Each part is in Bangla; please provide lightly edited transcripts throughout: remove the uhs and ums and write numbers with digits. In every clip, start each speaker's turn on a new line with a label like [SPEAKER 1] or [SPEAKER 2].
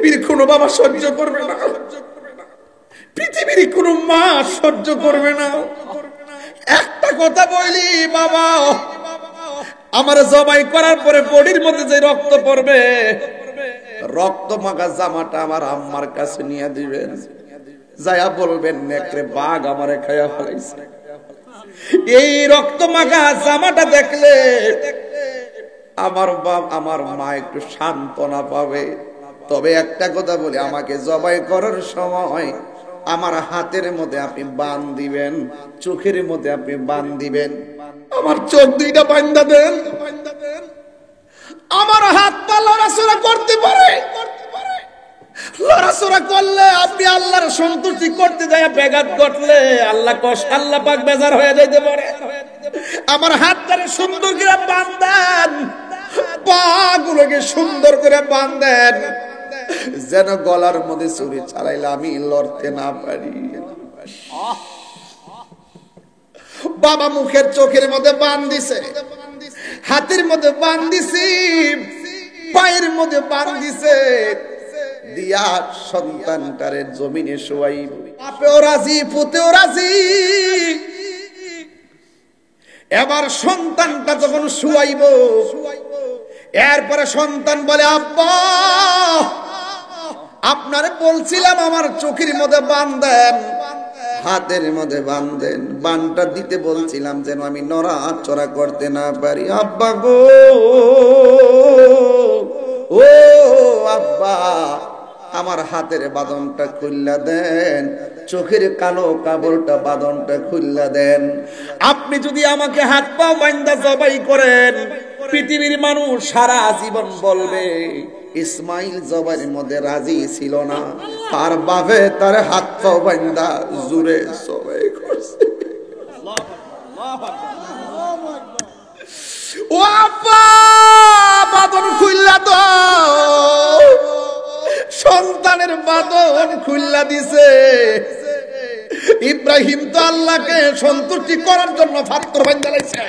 [SPEAKER 1] পৃথিবীর কোনো বাবা সহ্য করবে না, পৃথিবীর কোনো মা সহ্য করবে না। একটা কথা বলি বাবা, আমার জবাই করার পরে বডির মধ্যে যে রক্ত পড়বে, রক্ত মাখা জামাটা আমার আম্মার কাছে নিয়ে দিবেন, যায়া বলবেন নেকড়ে বাঘ আমারে খাইয়া ফেলাইছে। এই রক্ত মাখা জামাটা দেখলে আমার বাপ আমার মা একটু সান্ত্বনা পাবে। তবে একটা কথা বলি, আমাকে জবাই করার সময় আমার হাতের মধ্যে আপনি বান দিবেন, চোখের মধ্যে আপনি বান দিবেন, আমার চোখ দুইটা বান্ধা দেন। আমার হাত পা লড়াচড়া করতে পারে, লড়াচড়া করলে আপনি আল্লাহর সন্তুষ্টি করতে যায় ব্যাঘাত ঘটলে আল্লাহ পাক বেজার হয়ে যাইতে পারে। আমার হাতটারে সুন্দর করে বাঁধেন, পা গুলোকে সুন্দর করে বাঁধেন, যেন গলার মধ্যে ছুরি চালাইলে আমি লড়তে না পারি। বাবা মুখের চোখের মধ্যে বান দিছে, হাতের মধ্যে বান দিছি, পায়ের মধ্যে বান দিছে, দিয়া সন্তানটারে জমিনে শোয়াইব। বাপেও রাজি, পুতেও রাজি। এবার সন্তানটা যখন শোয়াইব, এরপরে সন্তান বলে আব্বা আপনারে বলছিলাম আমার চোখের মধ্যে বান দেন, হাতের মধ্যে বান দেন, বানটা দিতে বলছিলাম যেন আমি নড়াচড়া করতে না পারি। আব্বা গো, ও আব্বা আমার হাতের বাঁধনটা খুললা দেন, চোখের কালো কাপড়টা বাঁধনটা খুললা দেন। আপনি যদি আমাকে হাত পা বাঁধা জবাই করেন, পৃথিবীর মানুষ সারা জীবন বলবে ইসমাইল জবাইয়ের মধ্যে রাজি ছিল না, তার বাপে তার হাত পা বাঁধা জুড়ে জবাই করছে। ও আব্বা বাঁধন খুললা তো, সন্তানের বাঁধন খুললা দিছে। ইব্রাহিম তো আল্লাহকে সন্তুষ্টি করার জন্য পাথর বাঁধা লাইছে।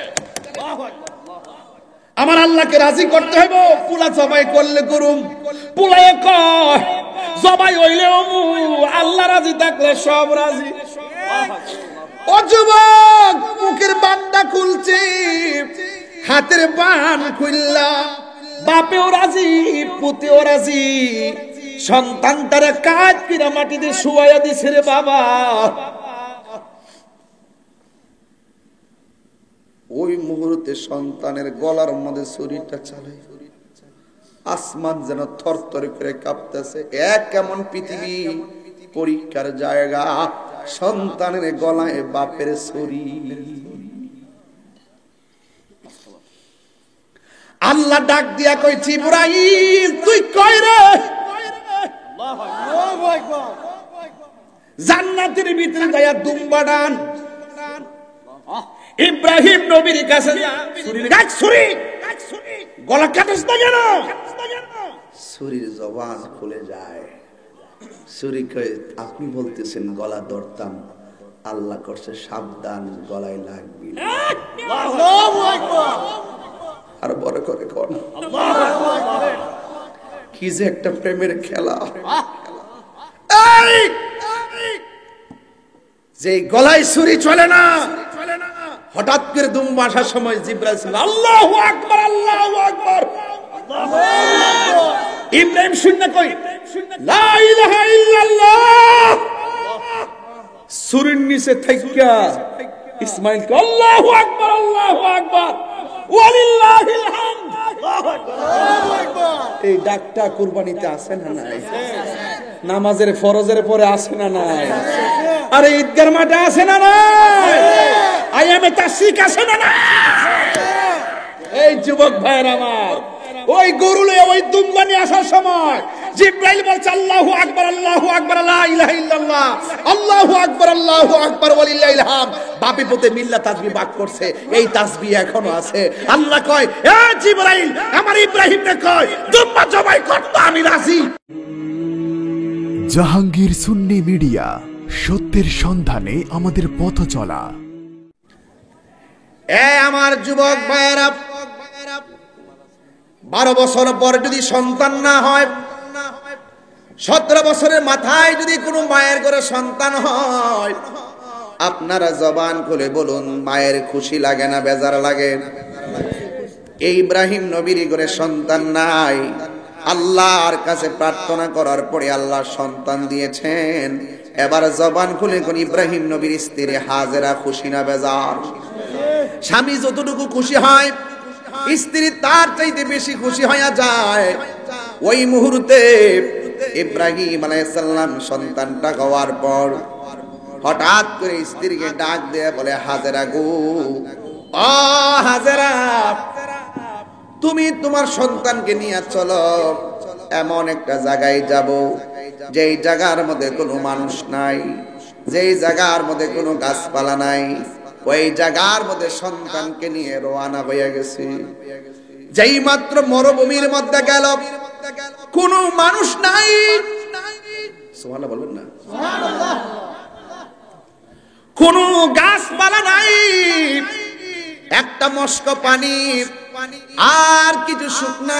[SPEAKER 1] আমার আল্লাহকে রাজি করতে হইব, পুলা জবাই করলে করুম, পুলায় কয় জবাই হইলেও আল্লাহ রাজি থাকলে সব রাজি। ও যুবক, মুখের বান্দা খুলছে, হাতের বান খুললা, বাপেও রাজি, পুতেও রাজি, সন্তানটারে কাজ কিনা মাটিতে শুয়াইয়া দিছে রে বাবা। ওই মুহূর্তে সন্তানের গলার মধ্যে ছুরিটা চালাই, আসমান যেন থরথর করে কাঁপতেছে। এক এমন পৃথিবী পরীক্ষার জায়গা, সন্তানের গলায় বাপের ছুরি। আল্লাহ ডাক দিয়া কই জিবরাইল তুই কই রে? জান্নাতের ভিতরে যায়া দুম্বা ডান। ইব্রাহিম নবীর কাছে ছুরি, গলা কাটিস না কেন? ছুরির জবান খুলে যায়। ছুরি কয় আপনি বলতেছেন গলা ধরতাম, আল্লাহ করছে সাবধান গলায় লাগবি না। আর বড় করে কর, কি যে একটা প্রেমের খেলা। যে গলায় ছুরি চলে না, হঠাৎ করে দুম্বা আসার সময় জিবরাইল আল্লাহু আকবার, আল্লাহু আকবার। ইব্রাহিম শুননা কই লা ইলাহা ইল্লাল্লাহ, ছুরির নিচে থাইকা ইসমাইল কে আল্লাহু আকবার, আল্লাহু আকবার, ওয়ালিল্লাহিল হামদ, আল্লাহু আকবার। এই ডাকটা কুরবানিতে আছে না নাই? নামাজের ফরজের পরে আছে না নাই? আরে ঈদগার মাঠে আছে না নাই? আয়ামে তাশরিক আছে না নাই? এই যুবক ভাইরা আমার, ওই গরু লয়ে ওই দুম্বা নিয়ে আসার সময় জিবরাইল বলছে আল্লাহু আকবার, আল্লাহু আকবার, লা ইলাহা ইল্লাল্লাহ, আল্লাহু আকবার, আল্লাহু আকবার, ওয়ালিল্লাহিল হামদ। বাপে পুতে মিল্লা তাসবিহ বাক করছে, এই তাসবিহ এখনো আছে। আল্লাহ কয় এ জিবরাইল আমার ইব্রাহিমকে কয় দুম্বা জবাই করতে আমি রাজি।
[SPEAKER 2] জাহাঙ্গীর সুন্নি মিডিয়া, সত্যের সন্ধানে আমাদের পথ চলা।
[SPEAKER 1] এ আমার যুবক ভাইরা, 12 বছর পর যদি সন্তান না হয়, 17 বছরের মাথায় যদি কোনো মায়ের ঘরে সন্তান হয়, আপনারা জবান খুলে বলুন, মায়ের খুশি লাগে না বেজার লাগে? এই ইব্রাহিম নবীর ঘরে সন্তান নাই, আল্লাহর কাছে প্রার্থনা করার পরে আল্লাহ সন্তান দিয়েছেন। এবার জবান খুলে কোন ইব্রাহিম নবীর স্ত্রী হাজেরা খুশি না বেজার? স্বামী যতটুকু খুশি হয়, স্ত্রী তার চাইতে বেশি খুশি হয়ে যায়। ওই মুহূর্তে ইব্রাহিম আলাইহিস সালাম সন্তানটা হওয়ার পর হঠাৎ করে স্ত্রীকে ডাক দিয়ে বলে, হাজেরা গো, ও হাজেরা, তুমি তোমার সন্তানকে নিয়ে চলো, এমন একটা জায়গায় যাব যেই জায়গার মধ্যে কোনো মানুষ নাই, যেই জায়গার মধ্যে কোনো গাছপালা নাই। ওই জায়গার মধ্যে সন্তানকে নিয়ে রওনা হয়ে গেছে। যেই মাত্র মরুভূমির মধ্যে গেল, কোনো মানুষ নাই। সুবহানাল্লাহ বলবেন না? সুবহানাল্লাহ। কোনো গাছপালা নাই, একটা মস্ক পানি আর কিছু শুকনা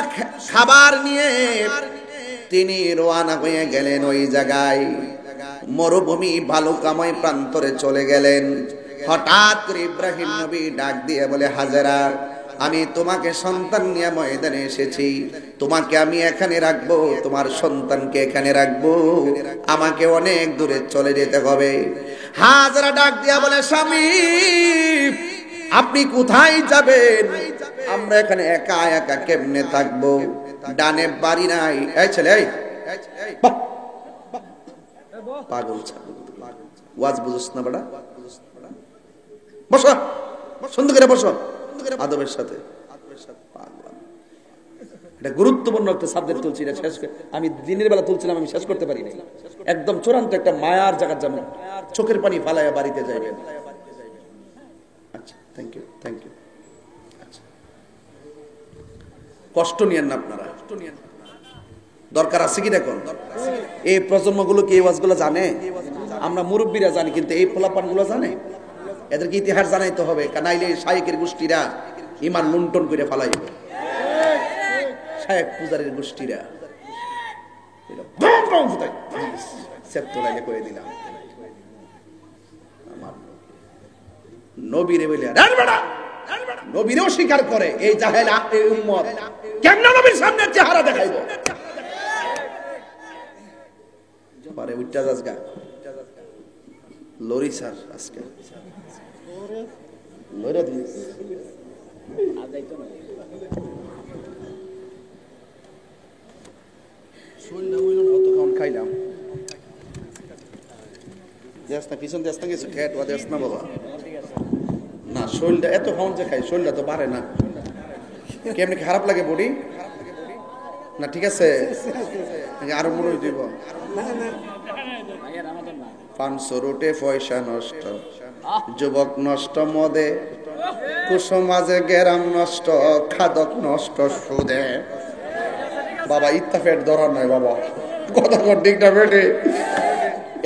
[SPEAKER 1] খাবার নিয়ে তিনি রওনা হয়ে গেলেন ওই জায়গায়। মরুভূমি বালুকাময় প্রান্তরে চলে গেলেন। হঠাৎ করে ইব্রাহিম নবী ডাক দিয়ে বলে, হাজেরা, আমি তোমাকে সন্তান নিয়ে ময়দানে এসেছি, তোমাকে আমি এখানে রাখবো, তোমার সন্তানকে এখানে রাখবো, আমাকে অনেক দূরে চলে যেতে হবে। হাজেরা ডাক দিয়া বলে, স্বামী, আপনি কোথায় যাবেন? আমরা এখানে একা একা কেমনে থাকবো? ডানে বাড়ি নাই। এই ছেলে, এই পাগল ছাগল, ওয়াজ বুঝছ না বেটা? বসো, সুন্দর করে বসো, আদবের সাথে। এটা গুরুত্বপূর্ণ একটা সাবজেক্ট তুলছি, এটা শেষ আমি দিনের বেলা তুলছিলাম, আমি শেষ করতে পারি নাই। একদম চূড়ান্ত একটা মায়ার জায়গা, যেমন চোখের পানি ফালাইয়া বাড়িতে যাইবেন। আচ্ছা, থ্যাংক ইউ, থ্যাংক ইউ। আচ্ছা, কষ্ট নিয়েন না আপনারা, দরকার আছে কি দেখুন। এই প্রজন্মগুলো কি এই ওয়াজগুলো জানে? আমরা মুরব্বীরা জানি, কিন্তু এই পোলাপানগুলো জানে? এদেরকে ইতিহাস জানাইতে হবে, নাইলে শায়েকের গোষ্ঠীরা ইমান লুণ্ঠন করে ফেলাইবে। শায়েক পূজারীর গোষ্ঠীরা করে দিলাম আমার নবীরে বলে, নবীরেও স্বীকার করে এই জাহেল উম্মত কেমনে নবীর সামনে চেহারা দেখাইব? পারে উঠা যাসগা লরি স্যার আজকে লরি দিস আদাইতো না শুননা হইলো না, তো খাওন খাইলাম দেশ না পিছন দেশ না কিছু খেট ওয়া দেশ না বাবা না। শরীরটা এত খাওন যে খাই, শরীরটা তো বাড়ে না। কেমনে খারাপ লাগে বডি না? ঠিক আছে, আরো মনে দিব। পাঁচশো রুটে পয়সা নষ্ট, যুবক নষ্ট মদে, কুসমাজে গেরাম নষ্ট, খাদক নষ্ট সুদে। বাবা ইত্তাফেট ধরার নাই বাবা, কথা কর ঠিকটা বেটে।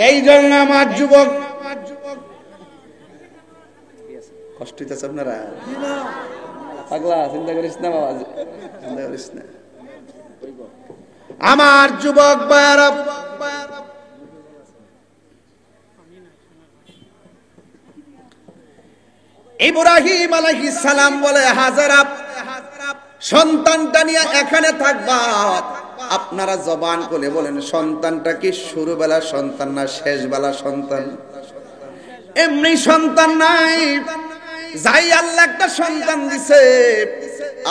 [SPEAKER 1] এই জন্য আমার যুবক কষ্ট হইতেছে আপনারা, পাগলা চিন্তা করিস না বাবা, চিন্তা করিস না। আমার যুবক ভাইরা, ইব্রাহিম আলাইহিস সালাম বলে, হাজেরা, সন্তানটা নিয়ে এখানে থাকবা। আপনারা জবান খুলে বলেন, সন্তানটা কি শুরু বেলা সন্তান না শেষ বেলা সন্তান? এমনি সন্তান নাই, যাই আল্লাহ একটা সন্তান দিছে,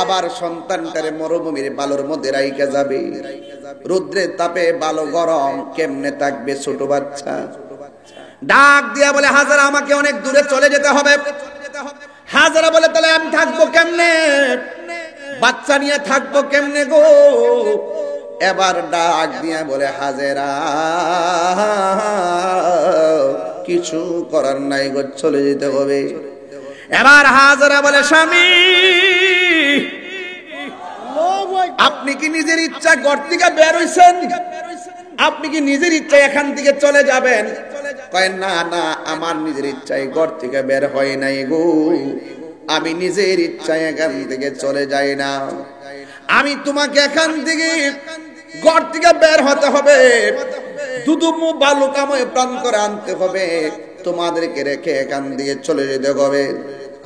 [SPEAKER 1] আবার সন্তানটারে মরুভূমির বালুর মধ্যে রাইখা যাবে। রৌদ্রের তাপে বালু গরম, কেমনে থাকবে ছোট বাচ্চা? ডাক দিয়া বলে, হাজেরা, আমাকে অনেক দূরে চলে যেতে হবে। হাজেরা বলে, তাহলে আমি থাকবো কেমনে? বাচ্চা নিয়ে থাকবো কেমনে গো? এবার ডাক দিয়া বলে, হাজেরা, কিছু করার নাই গো, চলে যেতে হবে। এবার হাজেরা বলে, স্বামী, আপনি কি নিজের ইচ্ছা ঘর থেকে বের হইছেন? আপনি কি নিজের ইচ্ছা এখান থেকে চলে যাবেন? কয়, না না, আমার নিজের ইচ্ছায় ঘর থেকে বের হয় নাই গো, আমি নিজের ইচ্ছায় এখান থেকে চলে যাই না। আমি তোমাকে এখান থেকে ঘর থেকে বের হতে হবে, দুদুমু বালুকাময় প্রান্তরে আনতে হবে, তোমাদেরকে রেখে এখান দিয়ে চলে যেতে হবে।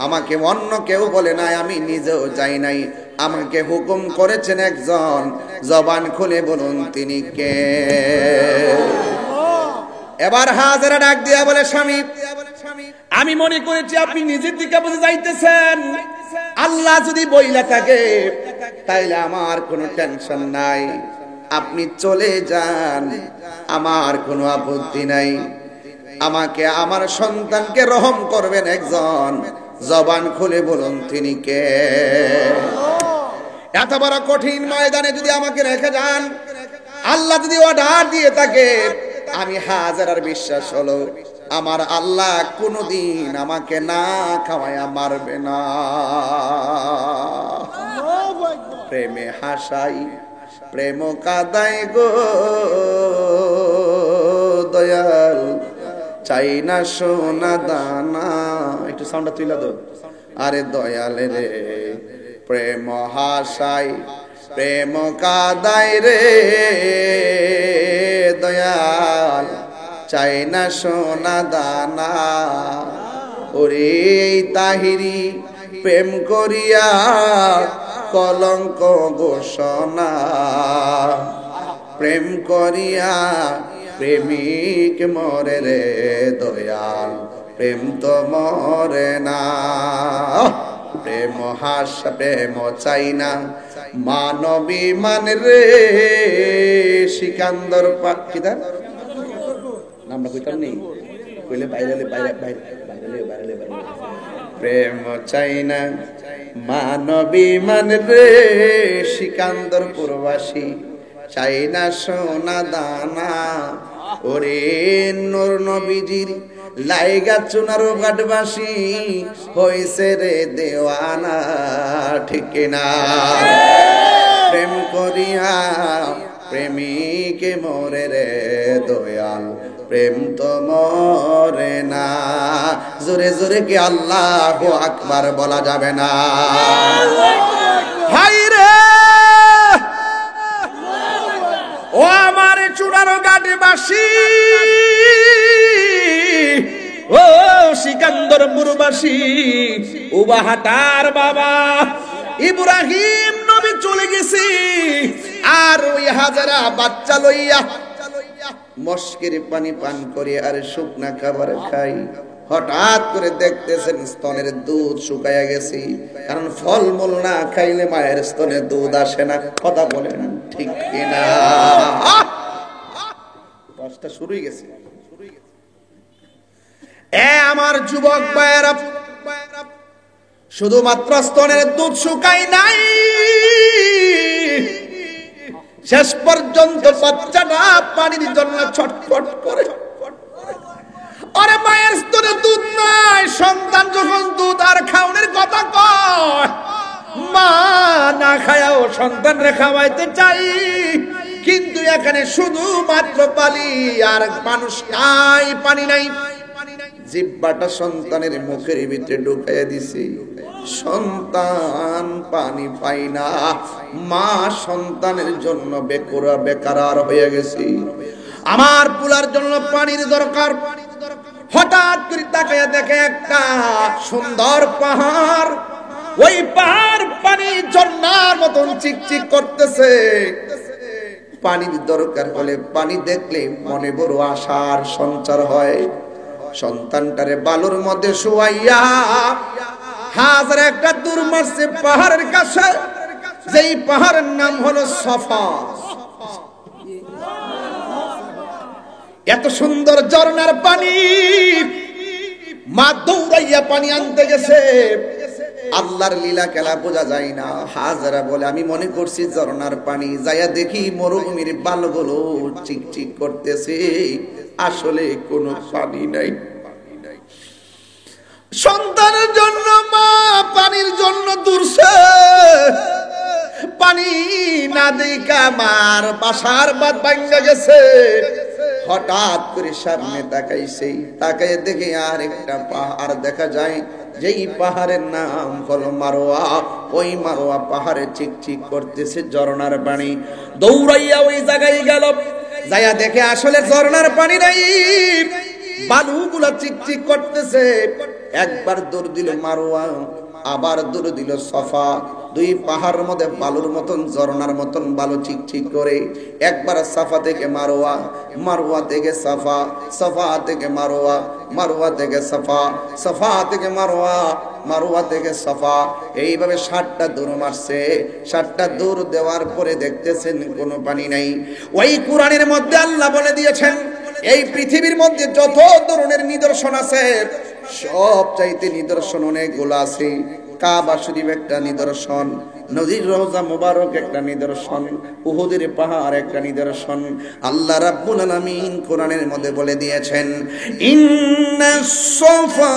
[SPEAKER 1] আমাকে অন্য কেউ বলে নাই, আমি নিজেও যাই নাই, আমাকে হুকুম করেছেন একজন। জবান খুলে বলুন তিনি কে? এবার হাজেরা ডাক দিয়া বলে, স্বামী আমি মনে করেছি আপনি নিজের দিকে বুঝে যাইতেছেন, আল্লাহ যদি বইলা থাকে তাইলে আমার কোনো টেনশন নাই, আপনি চলে যান, আমার কোনো আপত্তি নাই। আমাকে আমার সন্তানকে রহম করবেন একজন, জবান খুলে বলুন তিনি কে? এত বড় কঠিন ময়দানে যদি আমাকে রেখে যান, আল্লাহ যদি অর্ডার দিয়ে থাকে, আমি হাজার বিশ্বাস হলো আমার আল্লাহ কোনদিন আমাকে না খাওয়ায়া মারবে না। প্রেমে হাসাই প্রেম কাদাই গো দয়াল, চাই না সোনা দানা। একটু সাউন্ডটা তুইলা দাও। আরে দয়াল রে প্রেম হাসাই প্রেম কাদাই রে দয়াল, চাই না সোনা দানা। ওরে তাহিরি প্রেম করিয়া কলঙ্ক ঘোষণা, প্রেম করিয়া প্রেমিক মরে রে দয়াল, প্রেম তো মরে না। প্রেম হাস প্রেম চাই না মানবী মান রে, সিকান্দর পাখিদা নামটা কইতাম নেই, কইলে বাইরে বাইরে বাইরে বাইরে বাইরে। প্রেম চাই না মানবী মান রে, সিকান্দর প্রবাসী, চাই না সোনা দানা। ওরে নূর নবীজির লাইগা চুনার ঘাটবাসী হইছে রে দেওয়ানা, ঠিক না? প্রেম করিয়া প্রেমিকে মরে রে দয়াল, প্রেম তো মরে না। জোরে জোরে কি আল্লাহু আকবার বলা যাবে না? হাই রে ও আমার চুনার ঘাটবাসী, ও সিকান্দর মুরবাসী, উবাহাটার বাবা ইব্রাহিম নবী চলে গেছি, আর ওই হাজারা বাচ্চা লইয়া মস্কের পানি পান করে আর শুকনা খাবার খাই। হঠাৎ করে দেখতেছেন স্তনের দুধ শুকাইয়া গেছে, কারণ ফলমূল না খাইলে মায়ের স্তনে দুধ আসে না। কথা বলেন ঠিক কিনা? দশটা শুরুই গেছে। এ আমার যুবক ভাইয়েরা, শুধুমাত্র স্তনের দুধ শুকাই নাই, শেষ পর্যন্ত বাচ্চাটা পানির জন্য ছটফট করে। আরে মায়ের স্তনে দুধ নাই, সন্তান যখন দুধ আর খাওয়ানোর কথা কয়, মা না খায়াও সন্তানরে খাওয়াইতে চাই, কিন্তু এখানে শুধুমাত্র পানি আর মানুষ নাই, পানি নাই। জিহ্বাটা সন্তানের মুখের ভিতরে ঢুকাইয়া দিছি, সন্তান পানি পাই না, মা সন্তানের জন্য বেকার হয়ে গেছি। আমার পুলার জন্য পানির দরকার। হঠাৎ করে তাকাইয়া দেখে একটা সুন্দর পাহাড়, ওই পাহাড় পানি ঝর্ণার মতন চিকচিক করতেছে। পানির দরকার হলে পানি দেখলে মনে বড় আশার সঞ্চার হয়। সন্তানটারে বালুর মধ্যে শুয়াইয়া হাজার একটা দূর মারছে পাহাড়ের কাছে, যেই পাহাড়ের নাম হলো সফা। এত সুন্দর ঝর্ণার পানি, মা দৌড়াইয়া পানি আনতে গেছে। আল্লাহর লীলা খেলা বোঝা যায় না। হাজারা বলে আমি মনে করছি ঝর্ণার পানি, যাইয়া দেখি মরুভূমির বালুগুলো চিকচিক করতেছে, আসলে কোনো পানি নাই। সন্তানের জন্য মা পানির জন্য দূরছে, পানি না দেখা মার বাসার বাদ ভাঙ্গা গেছে। হঠাৎ করে সামনে তাকাইছে, তাকাই দেখে আর একটা পাহাড় দেখা যায়, যেই পাহাড়ের নাম হলো মারওয়া, ওই মারওয়া পাহাড়ে চিকচিক করতেছে ঝর্ণার পানি। দৌড়াইয়া ওই জায়গায় গেল, যাইয়া দেখে আসলে ঝর্ণার পানি নাই, বালুগুলা চিকচিক করতেছে। একবার দৌড় দিল মারওয়া, আবার দৌড় দিল সফা। দুই পাহাড়ের মধ্যে বালুর মতন ঝর্ণার মতন বালু চিকচিক করে। একবার সাফা থেকে মারওয়া, মারওয়া থেকে সাফা, সাফা থেকে মারওয়া, মারওয়া থেকে সাফা, সাফা থেকে মারওয়া, মারওয়া থেকে সাফা। এইভাবে 7টা দৌড় মারছে। 7টা দৌড় দেওয়ার পরে দেখতেছেন কোনো পানি নাই। ওই কোরআনের মধ্যে আল্লাহ বলে দিয়েছেন, এই পৃথিবীর মধ্যে যত ধরনের নিদর্শন আছে, সব চাইতে নিদর্শন অনেকগুলো আছে। কাবা শরীফ একটা নিদর্শন, নদীর রওজা মুবারক একটা নিদর্শন, উহুদের পাহাড় একটা নিদর্শন। আল্লাহ রাব্বুল আলামিন কোরআনের মধ্যে বলে দিয়েছেন, ইন্নাস সাফা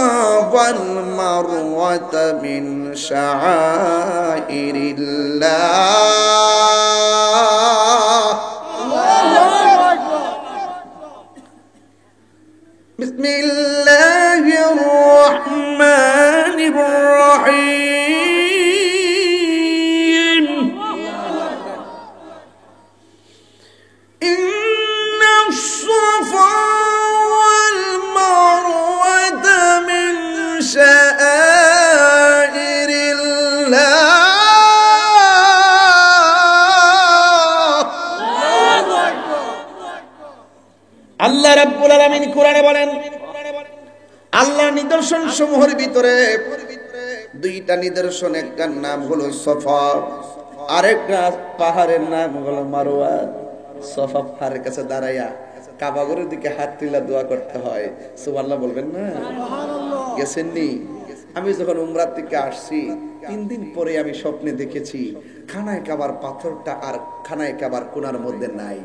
[SPEAKER 1] ওয়াল মারওয়াতা মিন শাআইরিল্লাহ। বিসমিল্লাহির রহমানির রহিম। ইন্নাস সাফা ওয়াল মারওয়াতা মিন শাআইরিল্লাহ। আল্লাহ রাব্বুল আলামিন কোরআনে বলেন, আল্লাহর নিদর্শন সমূহের ভিতরে 2টা নিদর্শন, একটার নাম হলো সফা, আরেকটা পাহাড়ের নাম হলো মারওয়া। সফা পাহাড়ের কাছে দাঁড়াইয়া কাবাগরের দিকে হাত তুলে দোয়া করতে হয়। সুবহানাল্লাহ বলবেন না? গেছেননি? আমি যখন উমরা থেকে আসছি 3 দিন পরে আমি স্বপ্নে দেখেছি খানায় কাবার পাথরটা আর খানায় কাবার কোনার মধ্যে নাই।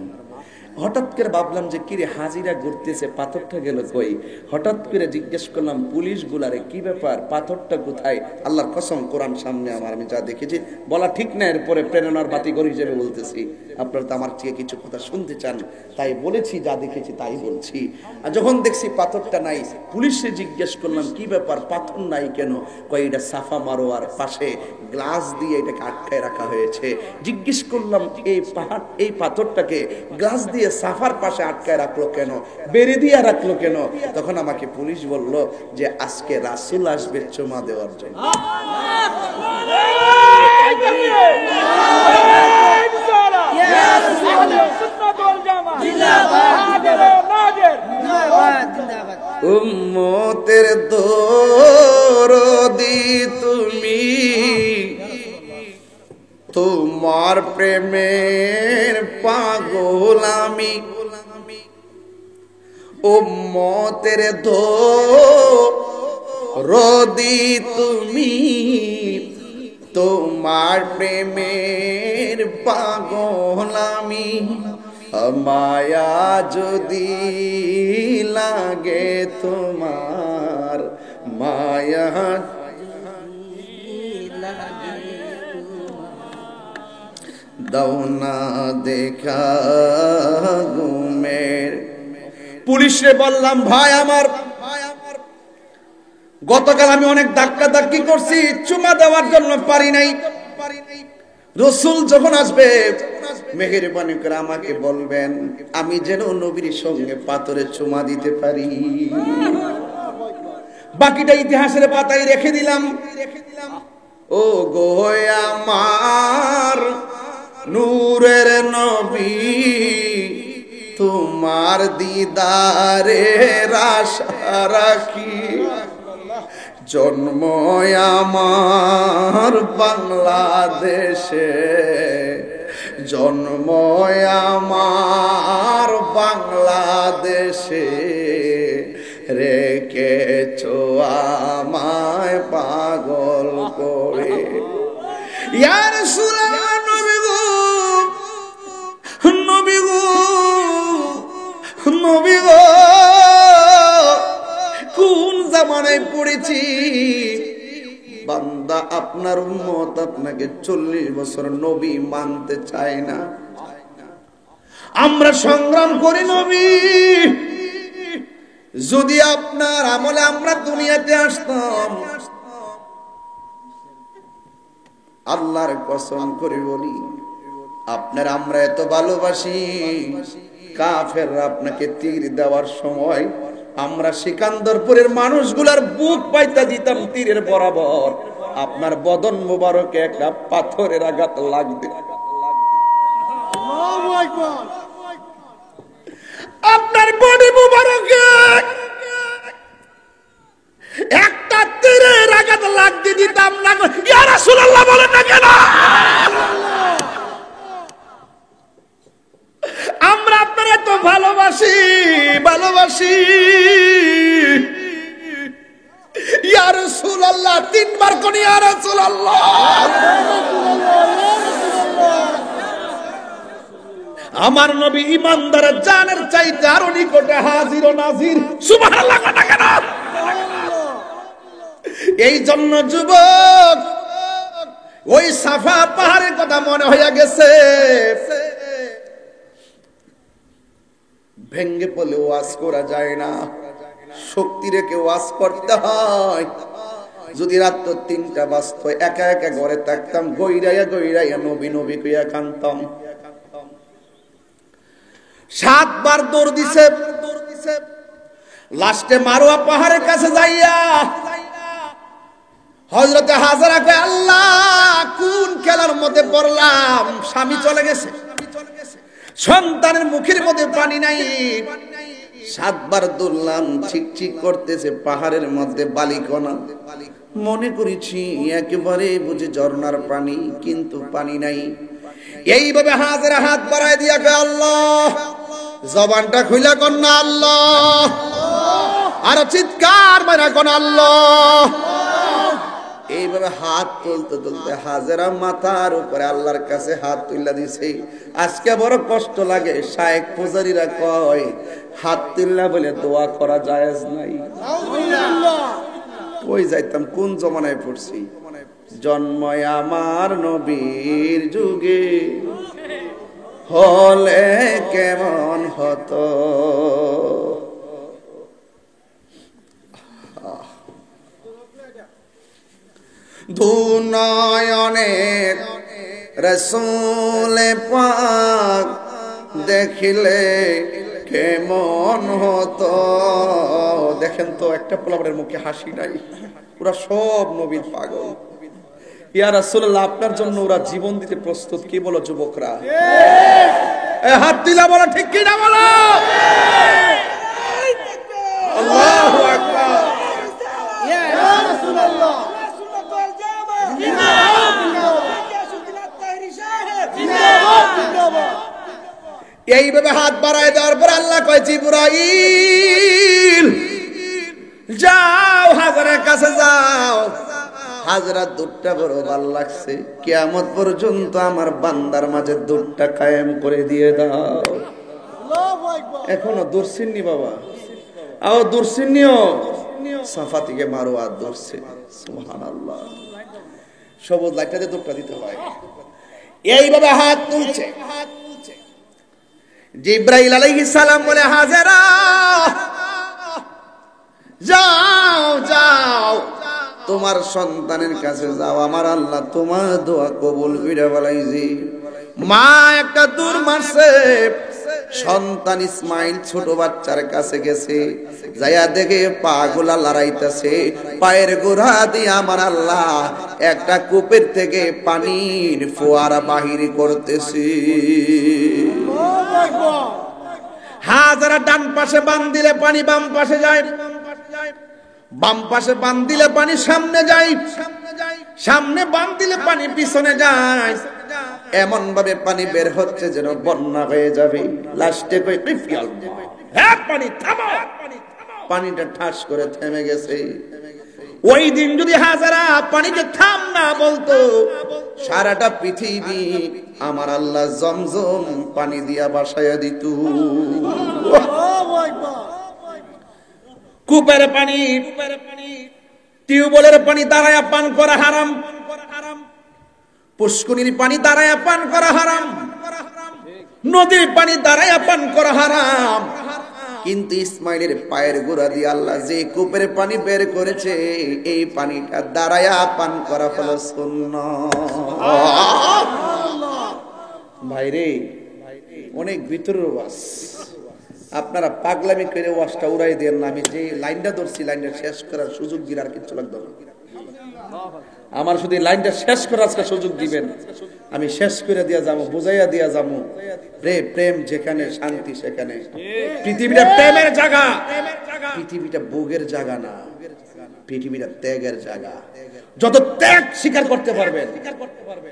[SPEAKER 1] হঠাৎ করে ভাবলাম যে কিরে হাজিরা ঘুরতেছে, পাথরটা গেল কই? হঠাৎ করে জিজ্ঞেস করলাম পুলিশ গুলারে, কি ব্যাপার, পাথরটা কোথায়? আল্লাহর কসম কোরআন সামনে আমার, আমি যা দেখেছি বলা ঠিক না, এরপরে প্রেরণার বাতিঘর হিসেবে বলতেছি। আপনারা তো আমার চেয়ে কিছু কথা শুনতে চান, তাই বলেছি, যা দেখেছি তাই বলছি। আর যখন দেখছি পাথরটা নাই, পুলিশে জিজ্ঞেস করলাম কি ব্যাপার, পাথর নাই কেন? কই এটা সাফা মারওয়ার পাশে গ্লাস দিয়ে এটাকে আটকায় রাখা হয়েছে। জিজ্ঞেস করলাম এই পাহাড়, এই পাথরটাকে গ্লাস দিয়ে সাফার পাশে আটকায় রাখলো কেন, বেড়ে দিয়ে রাখলো কেন? তখন আমাকে পুলিশ বলল যে আজকে রাসূল আসবে চুমা দেওয়ার জন্য। উম্মতের দরদি তুমি, তোমার প্রেমের পাগল আমি। উম্মতের দরদি তুমি, তোমার প্রেমের পাগল আমি। মায়া যদি লাগে তোমার, মায়া দাও না দেখা ঘুমের। পুলিশে বললাম, ভাই আমার, গতকাল আমি অনেক ধাক্কা ধাক্কি করছি, চুমা দেওয়ার জন্য পারি নাই। রাসূল যখন আসবে মেহেরবানি করে আমাকে বলবেন, আমি যেন নবীর সঙ্গে পাথরে চুমা দিতে পারি। বাকিটা ইতিহাসের পাতায় রেখে দিলাম। ও গো আমার নূরের নবী, তোমার দিদারের আশা রাখি। জন্ম আমার বাংলাদেশে, জন্ম আমার বাংলাদেশে, রেখেছো আমায় পাগল করে। ইয়া রাসূলুল্লাহ, নবী গো, নবী গো, নবী গো, কোন জামানায় পড়েছি, বান্দা আপনার উম্মত আপনাকে 40 বছর নবী মানতে চায় না। আমরা সংগ্রাম করি নবী, যদি আপনার আমলে আমরা দুনিয়াতে আসতাম, আল্লাহর কসম করে বলি, আপনার আমরা এত ভালোবাসি, কাফেররা আপনাকে তীর দেওয়ার সময় আমরা সিকান্দরপুরের মানুষগুলার বুক পাইতা দিতাম তীরের বরাবর, আপনার বদন মোবারকে একটা পাথরের আঘাত লাগবে। আপনার বডি মোবারকে একটা তীরের আঘাত লাগতে দিতাম না। ইয়া রাসূলুল্লাহ বলেন না কেন? আমরা আপনার এত ভালোবাসি, ভালোবাসি। ইয়া রাসূলুল্লাহ, তিনবার কোন ইয়া রাসূলুল্লাহ। আমার নবী ইমানদারের জানের চাইতে আরো নিকটে হাজির ও নাজির। সুবহানাল্লাহ না কেন? এই জন্য যুবক, ওই সাফা পাহাড়ের কথা মনে হইয়া গেছে। ভেঙ্গে পড়লে ওয়াজ করা যায় না, শক্তি রেখে ওয়াজ করতে হয়। যদি রাত 3টা বাজত, একা একা ঘরে থাকতাম, গইরাইয়া গইরাইয়া নবী নবী কইয়া কানতাম। 7 বার দৌড় দিছে, লাস্টে মারোয়া পাহাড়ের কাছে যাইয়া হযরতে হাজরা কয়, আল্লাহ কোন খেলার মধ্যে পড়লাম, স্বামী চলে গেছে, সন্তানের মুখের মধ্যে পানি নাই। 7 বার দৌড়লাম, চিকচিক করতেছে পাহাড়ের মধ্যে বালিকণা। মনে করেছি একেবারে বুঝি ঝর্ণার পানি, কিন্তু পানি নাই। এইভাবে হাজরা হাত বাড়ায় দিয়া কয়, আল্লাহ। জবানটা খুইলা কন না আল্লাহ, আর চিৎকার মারা কন আল্লাহ। এইভাবে হাত তুলতে তুলতে হাজেরা মাথার উপরে আল্লাহর কাছে হাত তুইলা দিছে। আজকে বড় কষ্ট লাগে, শায়েখ পূজারীরা কয় হাত তুললা বলে দোয়া করা জায়েজ নাই। কই যাইতাম, কোন জমানায় পড়ছি। জন্ময় আমার নবীর যুগে হলে কেমন হতো। দুনয়নে রাসূল পাক দেখিলে কেমন হতো। দেখেন তো, একটা পোলাপানের মুখে হাসি নাই, ওরা সব নবীর পাগল। ইয়া রাসূলুল্লাহ, আপনার জন্য ওরা জীবন দিতে প্রস্তুত। কি বলো যুবকরা? হাত দিলা বলো, ঠিক কি না বলো? আল্লাহু আকবার। ইয়া রাসূলুল্লাহ, এইভাবে হাত বাড়ায় দেওয়ার পর আল্লাহ কয়, জিবরাইল যাও, হাজরার কাছে যাও। হাজরা দুধটা বড় ভালো লাগছে, কিয়ামত পর্যন্ত আমার বান্দার মাঝে দুধটা কায়েম করে দিয়ে দাও। এখনো দূরছিন্নি বাবা, আও দূরছিন্নিও। সাফা থেকে মারোয়া দূরছে। সুবহানাল্লাহ, সবুজ লাইটটাতে দুধটা দিতে হয়। এইভাবে হাত তুলছে। জিবরাইল আলাইহিস সালাম বলে, হাজরা যাও যাও, তোমার সন্তানের কাছে যাও, আমার আল্লাহ তোমার দোয়া কবুল কইরা বলাইছি। মা একটা দূর মারছে, সন্তান ইসমাইল ছোট বাচ্চার কাছে গেছে, যাইয়া দেখে পা গুলা লড়াইতেছে, পায়ের গোড়া দিয়ে আমার আল্লাহ একটা কূপের থেকে পানির ফোয়ারা বাহির করতেছে। হাজারা ডান পাশে বান দিলে পানি বাম পাশে যায়, বাম পাশে বান দিলে পানি সামনে যায়, সামনে বান দিলে পানি পিছনে যায়। এমন ভাবে পানি বের হচ্ছে যেন বন্যা হয়ে যাবে। লাস্টে কই ইফিয়াল, হ্যাঁ পানি থামো। পানিটা ঠাস করে থেমে গেছে। ওই দিন যদি হাজারা পানিকে থাম না বলতো, সারাটা পৃথিবী আমার আল্লাহ জমজম পানি দিয়া বাসায়া দিত। কূপের পানি, টিউবওয়েলের পানি দাঁড়ায়া পান করা হারাম, পুষ্করিণীর পানি দাঁড়ায়া পান করা হারাম, নদীর পানি দাঁড়ায়া পান করা হারাম। কিন্তু ইসমাইলের পায়ের গোড়া দিয়ে আল্লাহ যে কূপের পানি বের করেছে এই পানিটা দাঁড়ায়া পান করা হলো সুন্নাত। ভাইরে অনেক ভিতরের ওয়াজ, আপনারা পাগলামি করে ওয়াজটা উড়াই দেন না। আমি যে লাইনটা ধরছি লাইনটা শেষ করার সুযোগ দিন, আর কিছু লাগবে না। আমার শুধু লাইনটা শেষ করার আজকে সুযোগ দিবেন, আমি শেষ করে দিয়া যাবো, বুঝাইয়া দিয়া যাবো। প্রেম যেখানে শান্তি সেখানে। পৃথিবীটা প্রেমের জায়গা, পৃথিবীটা ভোগের জায়গা না, পৃথিবীটা ত্যাগের জায়গা। যত ত্যাগ স্বীকার করতে পারবেন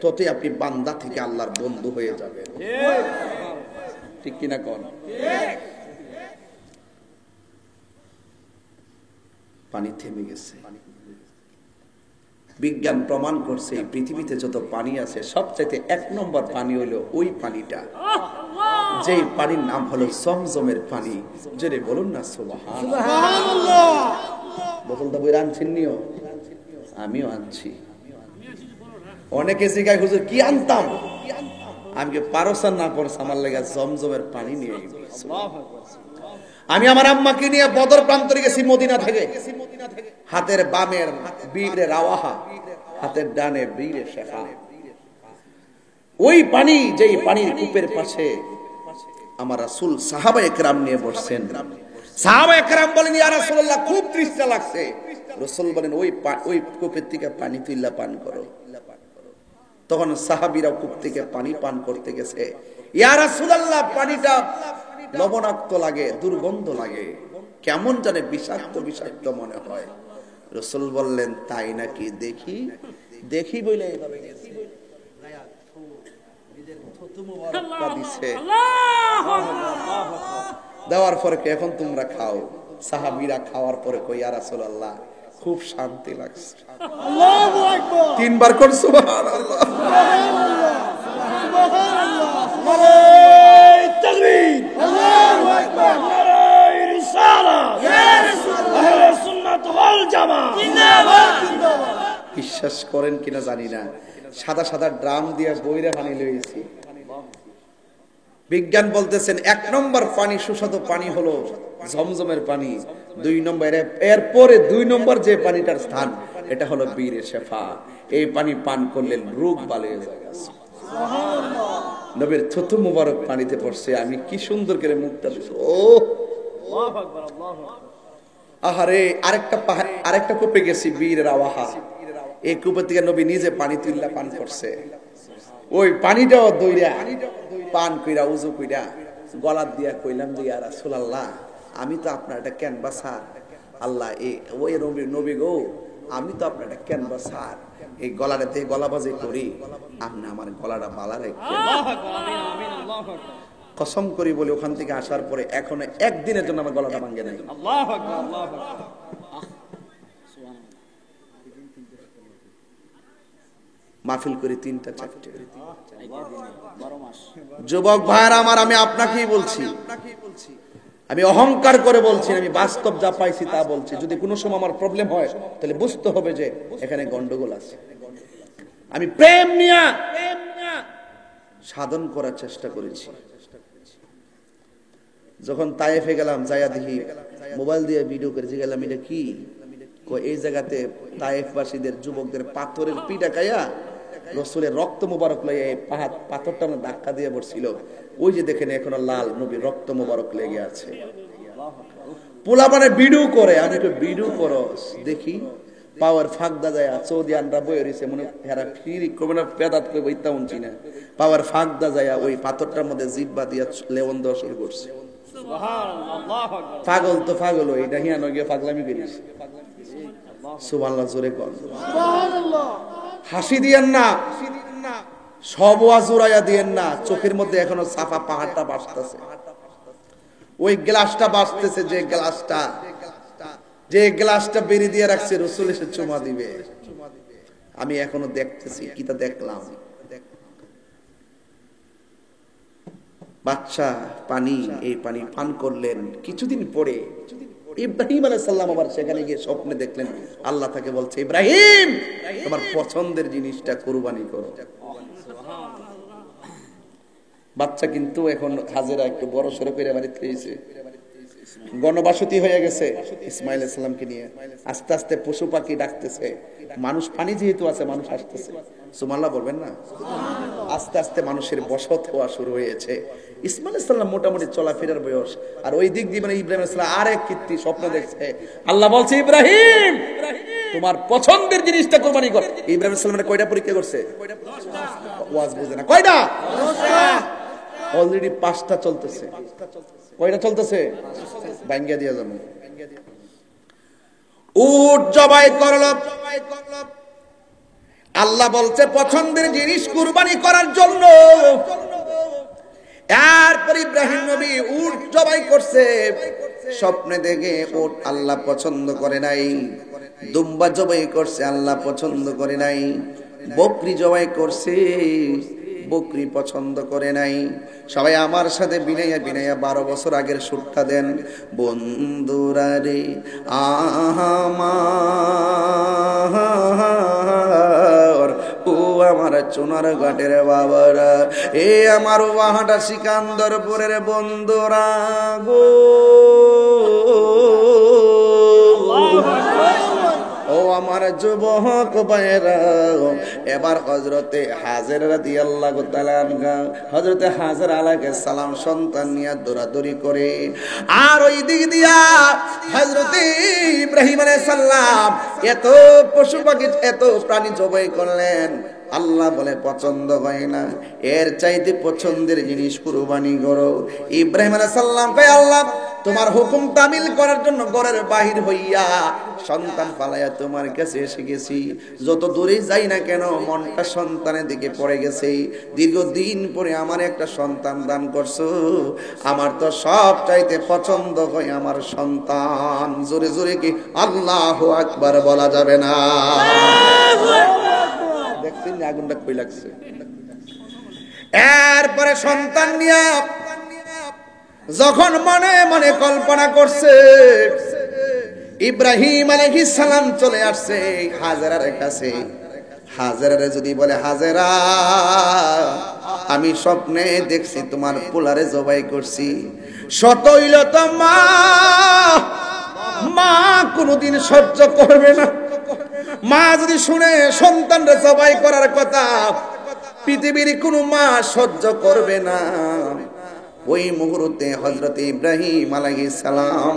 [SPEAKER 1] ততই আপনি বান্দা থেকে আল্লাহর বন্ধু হয়ে যাবেন। ঠিক কিনা কোন? পানি থেমে গেছে। বিজ্ঞান প্রমাণ করছে এই পৃথিবীতে যত পানি আছে সবচাইতে 1 নম্বর পানি হলো ওই পানিটা, যেই পানির নাম হলো জমজমের পানি। জোরে বলুন না সুবহানাল্লাহ। বোতলটা বই আনছেন নিও, আমিও আনছি। অনেকে জিজ্ঞাসা হুজুর কি আনতাম, আমি পারসান না পড়ছ আমার লেগে জমজমের পানি নিয়ে গেছি। আমি আমার আম্মাকে নিয়ে বদর প্রান্তরে গেছি মদিনা থেকে। হাতের বামের বীরে রাওয়াহা, হাতের ডানে বীরে শেফা। ওই পানি, যেই পানির কূপের পাশে আমার রাসূল সাহাবায়ে কেরাম নিয়ে বসছেন। সাহাবায়ে কেরাম বলেন ইয়া রাসূলুল্লাহ খুব তৃষ্ণা লাগছে। রাসূল বলেন ওই কূপের থেকে পানি তুইলা পান করো। তখন সাহাবীরা কূপ থেকে পানি পান করতে গেছে। ইয়া রাসূলুল্লাহ পানিটা লবণাক্ত লাগে, দুর্গন্ধ লাগে, কেমন জানে বিষাক্ত বিষাক্ত মনে হয়। রাসূল বললেন তাই নাকি, দেখি দেখি বলে এইভাবে গেছে। দেওয়ার পরে এখন তোমরা খাও। সাহাবীরা খাওয়ার পরে কই ইয়া রাসূলুল্লাহ খুব শান্তি লাগছে। আল্লাহু আকবার, 3 বার কর সুবহানাল্লাহ। বিশ্বাস করেন কিনা জানি না, সাদা সাদা ড্রাম দিয়ে বইরা পানি লইছি। বিজ্ঞান বলতেছেন 1 নম্বর পানি সুস্বাদু পানি হলো জমজমের পানি। 2 নম্বর, এরপরে 2 নম্বর যে পানিটার স্থান এটা হলো বীরে শেফা। এই পানি পান করলে রোগ ভালো হয়ে যায়। সুবহানাল্লাহ। নবীর থুতু মুবারক পানিতে পড়ছে, আমি কি সুন্দর করে মুখটা দিছি। ও আল্লাহু আকবার, আল্লাহু আকবার। আহারে আরেকটা কূপে গেছি বীর রাওয়াহা। এই কূপে থেকে নবী নিজে পানি তুইলা পান করছে। ওই পানিটাও দইরা পান কইরা উযু কইরা গলা দিয়া কইলাম যে ইয়া রাসূলুল্লাহ আমি তো আপনার একটা ক্যানভাসার। আল্লাহ ওই নবী গো, আমি তো আপনার একটা ক্যানভাসার। এই গলাটাতে গলাবাজি করি, আপনি আমার গলাটা বালা রাখবেন। কসম করি বলি ওখান থেকে আসার পরে এখনো একদিনের জন্য আমার গলাটা ভাঙে নাই। আল্লাহু আকবার, আল্লাহু আকবার। মাহফিল করি 3টা 4টে। যুবক ভাইরা আমার, আমি আপনাকেই বলছি, আমি অহংকার করে বলছি, আমি বাস্তব যা পাইছি তা বলছি। যদি কোনো সময় আমার প্রবলেম হয় তাহলে বুঝতে হবে যে এখানে গন্ডগোল আছে। আমি প্রেম নিয়ে সাধন করার চেষ্টা করেছি। যখন তায়েফে গেলাম, যাইয়া দেখি মোবাইল দিয়ে ভিডিও করেছি, গেলাম এটা কি, এই জায়গাতে তায়েফবাসীদের যুবকদের পাথরের পিঠা খাইয়া রাসূলের রক্ত মুবারক লইয়া এই পাথরটা ধাক্কা দিয়ে পড়ছিল। ওই যে দেখেন এখনো লাল নবীর রক্ত মুবারক লেগে আছে। পোলা মানে ভিডিও করে, আমি তো ভিডিও করো দেখি পাওয়ার ফাঁকদা যায় সৌদিয়ানরা বই রয়েছে মনে হেরা ফিরি করবে না, বেদাত করবে ইত্যা উনছি না। পাওয়ার ফাঁকদা যায় ওই পাথরটার মধ্যে জিব্বা দিয়া লেবন দেওয়া শুরু করছে। পাগল তো পাগল, এটা হিয়া নয় গিয়ে পাগলামি করিস। সুবহানাল্লাহ, জোরে কর সুবহানাল্লাহ। হাসি দিয়েন না, সব ওয়াজ উড়াইয়া দিয়েন না। চোখের মধ্যে এখনো সাফা পাহাড়টা বাসতেছে, ওই গ্লাসটা বাসতেছে, যে গ্লাসটা বেরিয়ে দিয়ে রাখছে রাসূল এসে চুমা দিবে। আমি এখনো দেখতেছি, কিটা দেখলাম। বাচ্চা পানি, এই পানি পান করলেন। কিছুদিন পরে ইব্রাহিম আলাইহিস সালাম আবার সেখানে গিয়ে স্বপ্নে দেখলেন আল্লাহ তাকে বলছে, ইব্রাহিম তোমার পছন্দের জিনিসটা কুরবানি করো। বাচ্চা কিন্তু এখন হাজেরা একটু বড় সড়ো করে বাড়িতে এসেছে। গণবাসতি হয়ে গেছে ইসমাইল আলাইহিস সালামকে নিয়ে। আস্তে আস্তে পশু পাখি ডাকতেছে, মানুষ পানি যেহেতু আছে মানুষ আসতেছে, সুবহানাল্লাহ বলবেন না? আস্তে আস্তে মানুষের বসত হওয়া শুরু হয়েছে। ইসমাইল আলাইহিস সালাম মোটামুটি চলাফেরার বয়স, আর ওই দিক দিয়ে মানে ইব্রাহিম আলাইহিস সালাম আরেক কীর্তি স্বপ্ন দেখছে। আল্লাহ বলছে, ইব্রাহিম তোমার পছন্দের জিনিসটা কোরবানি কর। ইব্রাহিম আলাইহিস সালামের কয়টা পরীক্ষা করছে? ওয়াজ বুঝে না, কয়টা? অলরেডি 5টা চলতেছে। কয়টা চলতেছে? ভাঙ্গিয়া দিয়া যাবো। উট জবাই করলো, আল্লাহ বলছে পছন্দের জিনিস কুরবানি করার জন্য। এরপর ইব্রাহিম নবী উট জবাই করছে, স্বপ্নে দেখে উট আল্লাহ পছন্দ করে নাই। দুম্বা জবাই করছে, আল্লাহ পছন্দ করে নাই। বকরি জবাই করছে, বকরি পছন্দ করে নাই। সবাই আমার সাথে বিনাইয়া বিনাইয়া 12 বছর আগের সুরটা দেন। বন্ধুরা রে আমার, ও আমার চুনার ঘাটের বাবারা, এ আমার ওয়াহাটা সিকান্দরপুরের বন্ধুরা গো, ও আমার যুবক ভাইরা, এবার হযরতে হাজের রাদিয়াল্লাহু তাআলা আনহা, হযরতে হাজের আলাইহিস সালাম সন্তান নিয়ে দৌড়াদৌড়ি করে, আর ওই দিক দিয়া হযরতে ইব্রাহিম আলাইহিস সালাম এত পশু পাখি এত প্রাণী জবাই করলেন। আল্লাহ বলে পছন্দ হয় না, এর চাইতে পছন্দের জিনিস কুরবানি করো। ইব্রাহিম আলাইহিস সালাম কয়, আল্লাহ তোমার হুকুম তামিল করার জন্য ঘরের বাহির হইয়া সন্তান পালাইয়া তোমার কাছে এসে গেছি। যত দূরে যাই না কেন মনটা সন্তানের দিকে পড়ে গেছে। দীর্ঘদিন পরে আমার একটা সন্তান দান করছো, আমার তো সব চাইতে পছন্দ হয় আমার সন্তান। জোরে জোরে কি আল্লাহু আকবার বলা যাবে না? দেখছেন আগুনটা কই লাগছে। এরপরে সন্তান নিয়ে যখন মনে মনে কল্পনা করছে, ইব্রাহিম আলাইহিস সালাম চলে আসছে হাজেরার কাছে। হাজেরারে যদি বলে, হাজেরা আমি স্বপ্নে দেখছি তোমার পোলারে জবাই করছি, শত হইল তো মা, মা কোনদিন সহ্য করবে না। মা যদি শুনে সন্তানরে জবাই করার কথা, পৃথিবীর কোনো মা সহ্য করবে না। ওই মুহূর্তে হযরত ইব্রাহিম আলাইহিস সালাম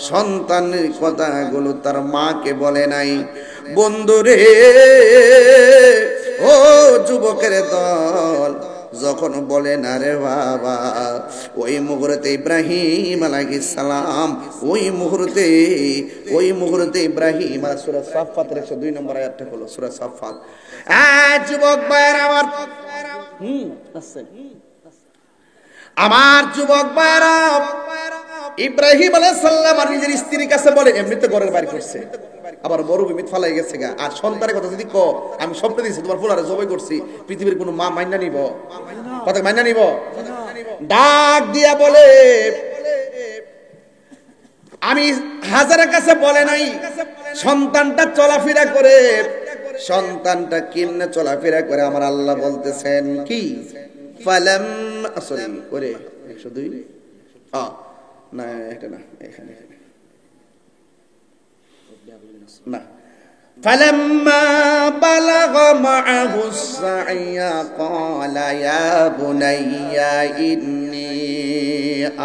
[SPEAKER 1] সন্তানের কথাগুলো তার মাকে বলে নাই। বন্ধুরে, ও যুবকের দল, যখন বলে না রে বাবা, ওই মুহূর্তে ইব্রাহিম আলাইহিস সালাম ওই মুহূর্তে ইব্রাহিম, সূরা সাফফাতের 102 নম্বর আয়াতটা হলো সূরা সাফফাত। যুবক ভাইরা আমার যুবক ভাইরা, ইব্রাহিম আলাইহিস সালাম আর নিজের স্ত্রীর কাছে বলে, এমনিতে ঘরের বাইরে করছে, আবার মরুভূমিতে ফালাই গেছে গা, আর সন্তানের কথা যদি কো আমি স্বপ্নে দিয়েছি তোমার পোলারে জবাই করছি, পৃথিবীর কোনো মা মাইনা নিব? কথা মাইনা নিব? ডাক দিয়া বলে, আমি হাজারের কাছে বলে নাই সন্তানটা চলাফেরা করে, সন্তানটা কেমনে চলাফেরা করে আমার আল্লাহ বলতেছেন কি, ফালাম সরি ওরে 102 না, এটা না, এখানে না। فلما بلغ معه السعي قال يا بني إني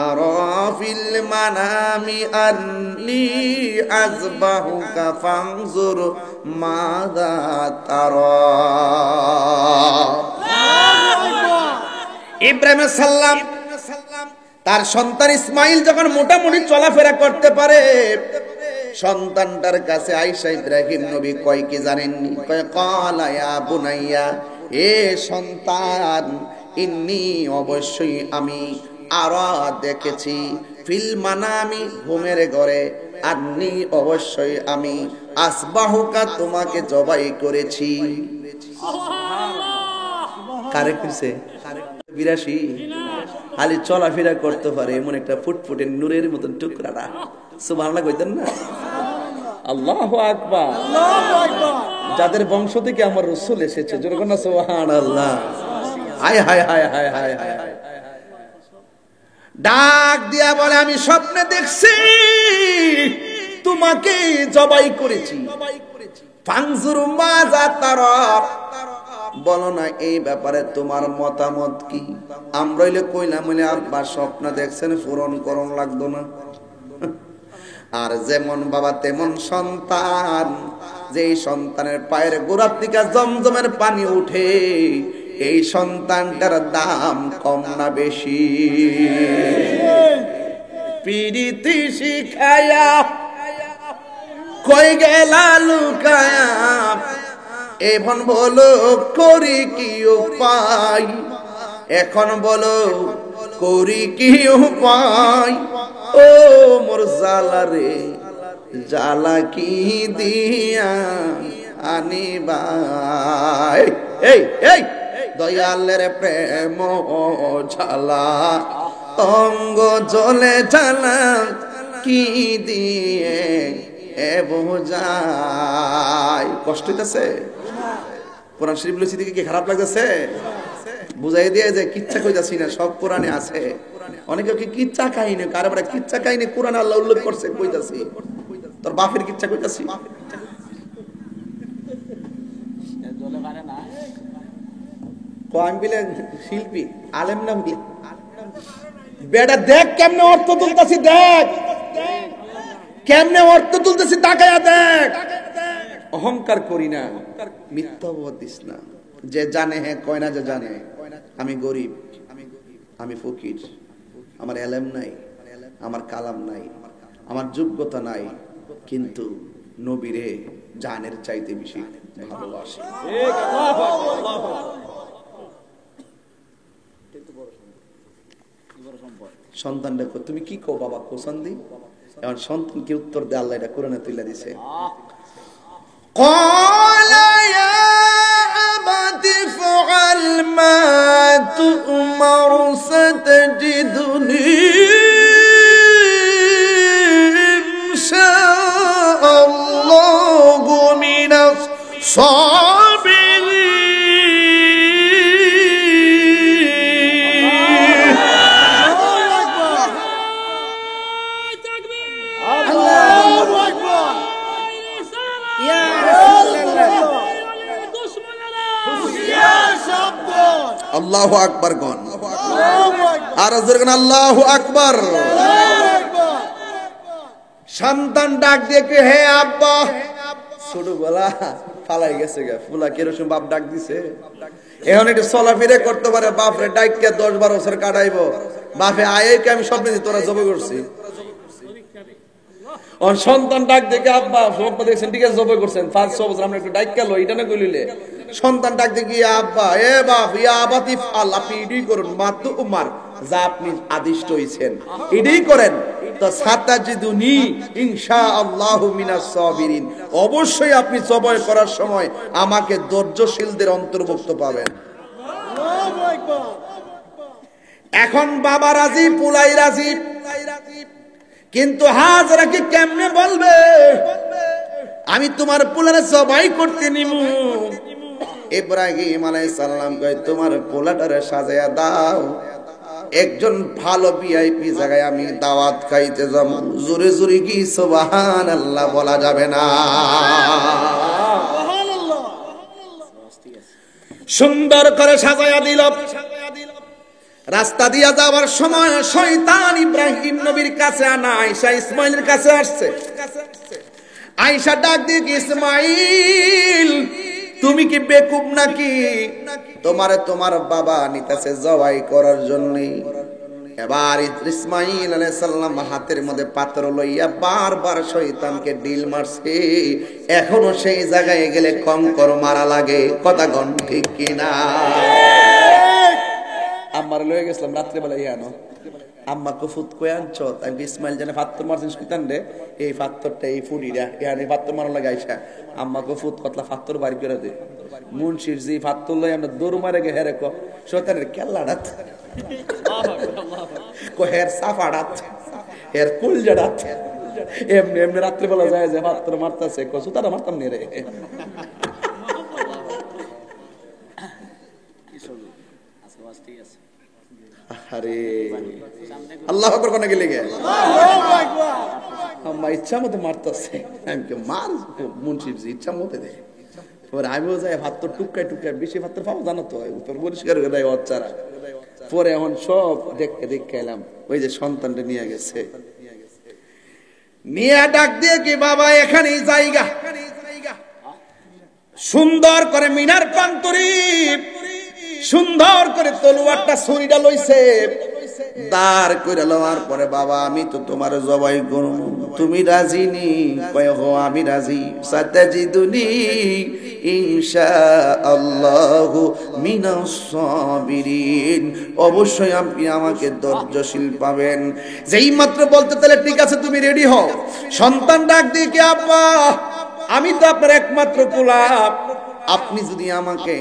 [SPEAKER 1] أرى في المنام أني أذبحك فانظر ماذا ترى। ইব্রাহিম সাল্লাম তার সন্তান ইসমাইল যখন মোটামুটি চলাফেরা করতে পারে, সন্তানটার কাছে আয়েশা ইব্রাহিম নবী কয় কি জানেননি? কয় ক্বালা ইয়া বুনাইয়া, এ সন্তান, ইন্নী অবশ্যই আমি আরা দেখেছি, ফিল মানামি ঘুমের ঘরে, আন্নী অবশ্যই আমি আসবাহুকা তোমাকে জবাই করেছি। কারে কইছে? 82 খালি চলাফেরা করতে পারে এমন একটা ফুটফুটে নূরের মতন টুকরাটা, সুবহানাল্লাহ কইতেন না? আল্লাহু আকবার। যাদের বংশ থেকে আমার রাসূল এসেছে, জোরে কোন সুবহানাল্লাহ। হায় হায় হায় হায় হায় হায়। ডাক দিয়া বলে, আমি স্বপ্নে দেখছি তোমাকে জবাই করেছি। ফাংজুর মাজা তারা, বলো না এই ব্যাপারে তোমার মতামত কি? আমরা হইলে কইলাম হইলে আব্বা স্বপ্ন দেখছেন, পূরণ করণ লাগতো না। আর যেমন বাবা তেমন সন্তান, যেই সন্তানের পায়ের গোড়ার থেকে জমজমের পানি উঠে, এই সন্তানটার দাম কম না বেশি? পিরিতি শিখায়া কই গেলা লুকায়া, এখন বলো করি কি উপায়, এখন বলো করি কি উপায়? ও মোর জালা রে, জালা কি দিয়া আনিবাই? এই এই দয়ালের প্রেম ঝালা, অঙ্গ জলে ঝালা কি দিয়ে বোঝায়? কষ্ট হইতেছে? কোরআন শরীফ লইছি দেখে কি খারাপ লাগতেছে? বুঝাই দিয়ে যে কিচ্ছা কইতাছি না, সব কোরআনে আছে। অনেকে কি কিচ্ছা কাহিনী, কারবার কিচ্ছা কাহিনী কোরআনে আল্লাহ উল্লেখ করছে, কইতাছি তোর বাপের কিচ্ছা কইতাছি। শিল্পী আলেম না বলি বেটা, দেখ কেমনে অর্থ তুলতাছি, দেখ কেমনে অর্থ তুলতেছি, তাকায়া দেখ। অহংকার করি না, মিথ্যা অপবাদ দিস না। যে জানে হ্যাঁ কয় না যে জানে। আমি গরিব, আমি ফকির, আমার এলেম নাই, আমার কালাম নাই, আমার যোগ্যতা নাই, কিন্তু নবীরে জানের চাইতে বেশি ভালোবাসি। সন্তান দেখো, তুমি কি কো বাবা কোসন দি? এখন সন্তানকে উত্তর দে, আল্লাহ এটা কোরআনে তুলে দিছে। قال يا أبت افعل ما تؤمر ستجدني إن شاء الله من الصابرين। আল্লাহু আকবার গণ, আর জোরে গণ আল্লাহু আকবার। সন্তান ডাক দিয়ে কে, হে আব্বা। ছোটবেলা ফালাই গেছে গা, ফুলা কেরোসিন বাপ ডাক দিছে। এখন একটু চলাফেরা করতে পারে, বাপরে ডাইকে 10-12 বছর কাটাইবো। বাপে আয়েকে আমি স্বপ্নে দিই তোরা জবে করছি। সন্তান ডাক দেখে আব্বা স্বপ্ন দেখছেন, ঠিক আছে জবে করছেন 5-6 বছর, আমরা একটু ডাইক গেল এটা না কইলিলে। সন্তান ডাক দেখি আব্বা, এ বাপ ইয়া আবাতি ফাল, আপনি এটাই করুন, মাতু উমার, যা আপনি আদিষ্ট হইছেন এটাই করেন। তো সাতাজিদুনি ইনশাআল্লাহু মিনাস সাবিরিন, অবশ্যই আপনি জবাই করার সময় আমাকে ধৈর্যশীলদের অন্তর্ভুক্ত পাবেন। আল্লাহু আকবার। এখন বাবা রাজি, পুলাই রাজি, কিন্তু হাজরা কি কেমনে বলবে আমি তোমার পোলারে জবাই করতে নিমু? ইব্রাহিম আলাইহিস সালাম কয়, তোমার পোলাটারে সাজায়া দাও, একজন ভালো ভিআইপি জায়গায় আমি দাওয়াত খাইতে যাব। জোরে জোরে কি সুবহানাল্লাহ বলা যাবে না? সুবহানাল্লাহ। সুন্দর করে সাজায়া দিল। রাস্তা দিয়া যাওয়ার সময় শয়তান ইব্রাহিম নবীর কাছে আনা আয়েশা ইসমাইলের কাছে আসছে। আয়েশা ডাক দিয়ে, ইসমাইল তুমি কি বেকুব নাকি? তোমারে তোমার বাবা নিতেছে জবাই করার জন্য। এবার ইসমাইল আলাইহিস সালাম হাতের মধ্যে পাথর লইয়া বারবার শয়তানকে ডিল মারছে। এখনো সেই জায়গায় গেলে কঙ্কর মারা লাগে, কথা গণ ঠিক কিনা? আম্মার লয়ে গেছিলাম রাত্রে বেলা, ইয়ানো আম্মা কফুত কই আনছ? আমি ইসমাইল জানে পাথর মারছিস কিতান রে, এই পাথরটা এই ফুডিরা ইয়ানি পাথর মারা লাগাইছা। আম্মা কফুত কতলা পাথর বাড়ি করে দে। মুনশির জি পাথর লই আমরা দৌড় মারে গে হেরে কো শয়তানের কেল্লাড়াত কো হের সাফাড়াত হের কুলজড়াত, এমনি এমনি রাত্রে বেলা যায় যে পাথর মারতাছে, কো সুতারা মারতাম নে রে। আরে আল্লাহু আকবার কোনে গেলে গে আম্মা ইচ্ছা মতো মারতেছে আমি কে মার মুন্সিফ জি ইচ্ছা মতো দে পরে আমিও যাই ভাত তো টুকায় টুকায় বেশি ভাত পাবো জানো তো উপর পরিষ্কার করে দেয় বাচ্চারা পরে এখন সব দেখে এলাম ওই যে সন্তানটা নিয়ে গেছে নিয়ে ডাক দিয়ে কি বাবা এখানেই জায়গা সুন্দর করে মিনার প্রান্তরে সুন্দর করে তলোয়ারটা ছুরিটা লইছে দাঁড় করে লওয়ার পরে বাবা আমি তো তোমার জবাই করব তুমি রাজি নি কয় হো আমি রাজি সাতাজিদুনি ইনশাআল্লাহু মিনাস সাবিরিন অবশ্যই আপনি আমাকে ধৈর্যশীল পাবেন যেই মাত্র বলতে তাহলে ঠিক আছে তুমি রেডি হও সন্তান ডাক দিয়ে কি আব্বা আমি তো আপনার একমাত্র পোলা আপনি যদি আমাকে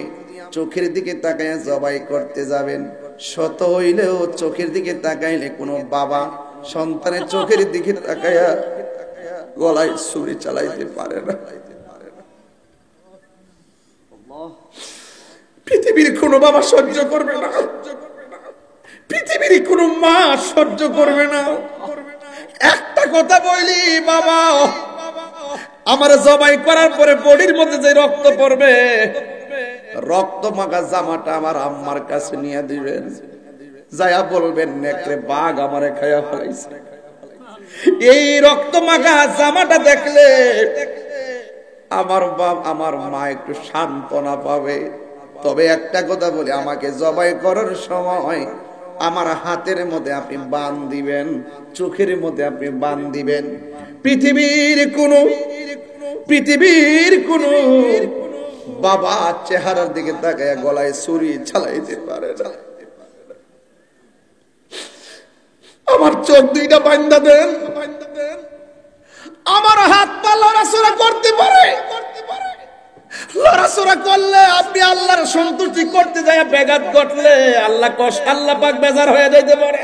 [SPEAKER 1] চোখের দিকে তাকায় জবাই করতে যাবেন শত হইলেও চোখের দিকে তাকাইলে কোনো বাবা সন্তানের চোখের দিকে তাকায়া গলায় ছুরি চালাইতে পারে না পৃথিবীর কোনো বাবা সহ্য করবে না পৃথিবীর কোনো মা সহ্য করবে না একটা কথা বলি বাবা আমার জবাই করার পরে বডির মধ্যে যে রক্ত পড়বে রক্ত মাখা জামাটা আমার আম্মার কাছে নিয়ে দিবেন যায়া বলবেন নেকড়ে বাঘ আমারে খায়া ফেলাইছে এই রক্ত মাখা জামাটা দেখলে আমার বাপ আমার মা একটু সান্ত্বনা পাবে তবে একটা কথা বলি আমাকে জবাই করার সময় আমার হাতের মধ্যে আপনি বান দিবেন চোখের মধ্যে আপনি বান দিবেন পৃথিবীর কোনো বাবা চেহারার দিকে তাকায় গলায় ছুরি চালাইতে পারে না আমার চোখ দুইটা বান্ধা দেন আমার হাত পা লড়াচড়া করতে পারে লড়াচড়া করলে আপনি আল্লাহর সন্তুষ্টি করতে যায় ব্যাঘাত ঘটলে আল্লাহ পাক বেজার হয়ে যাইতে পারে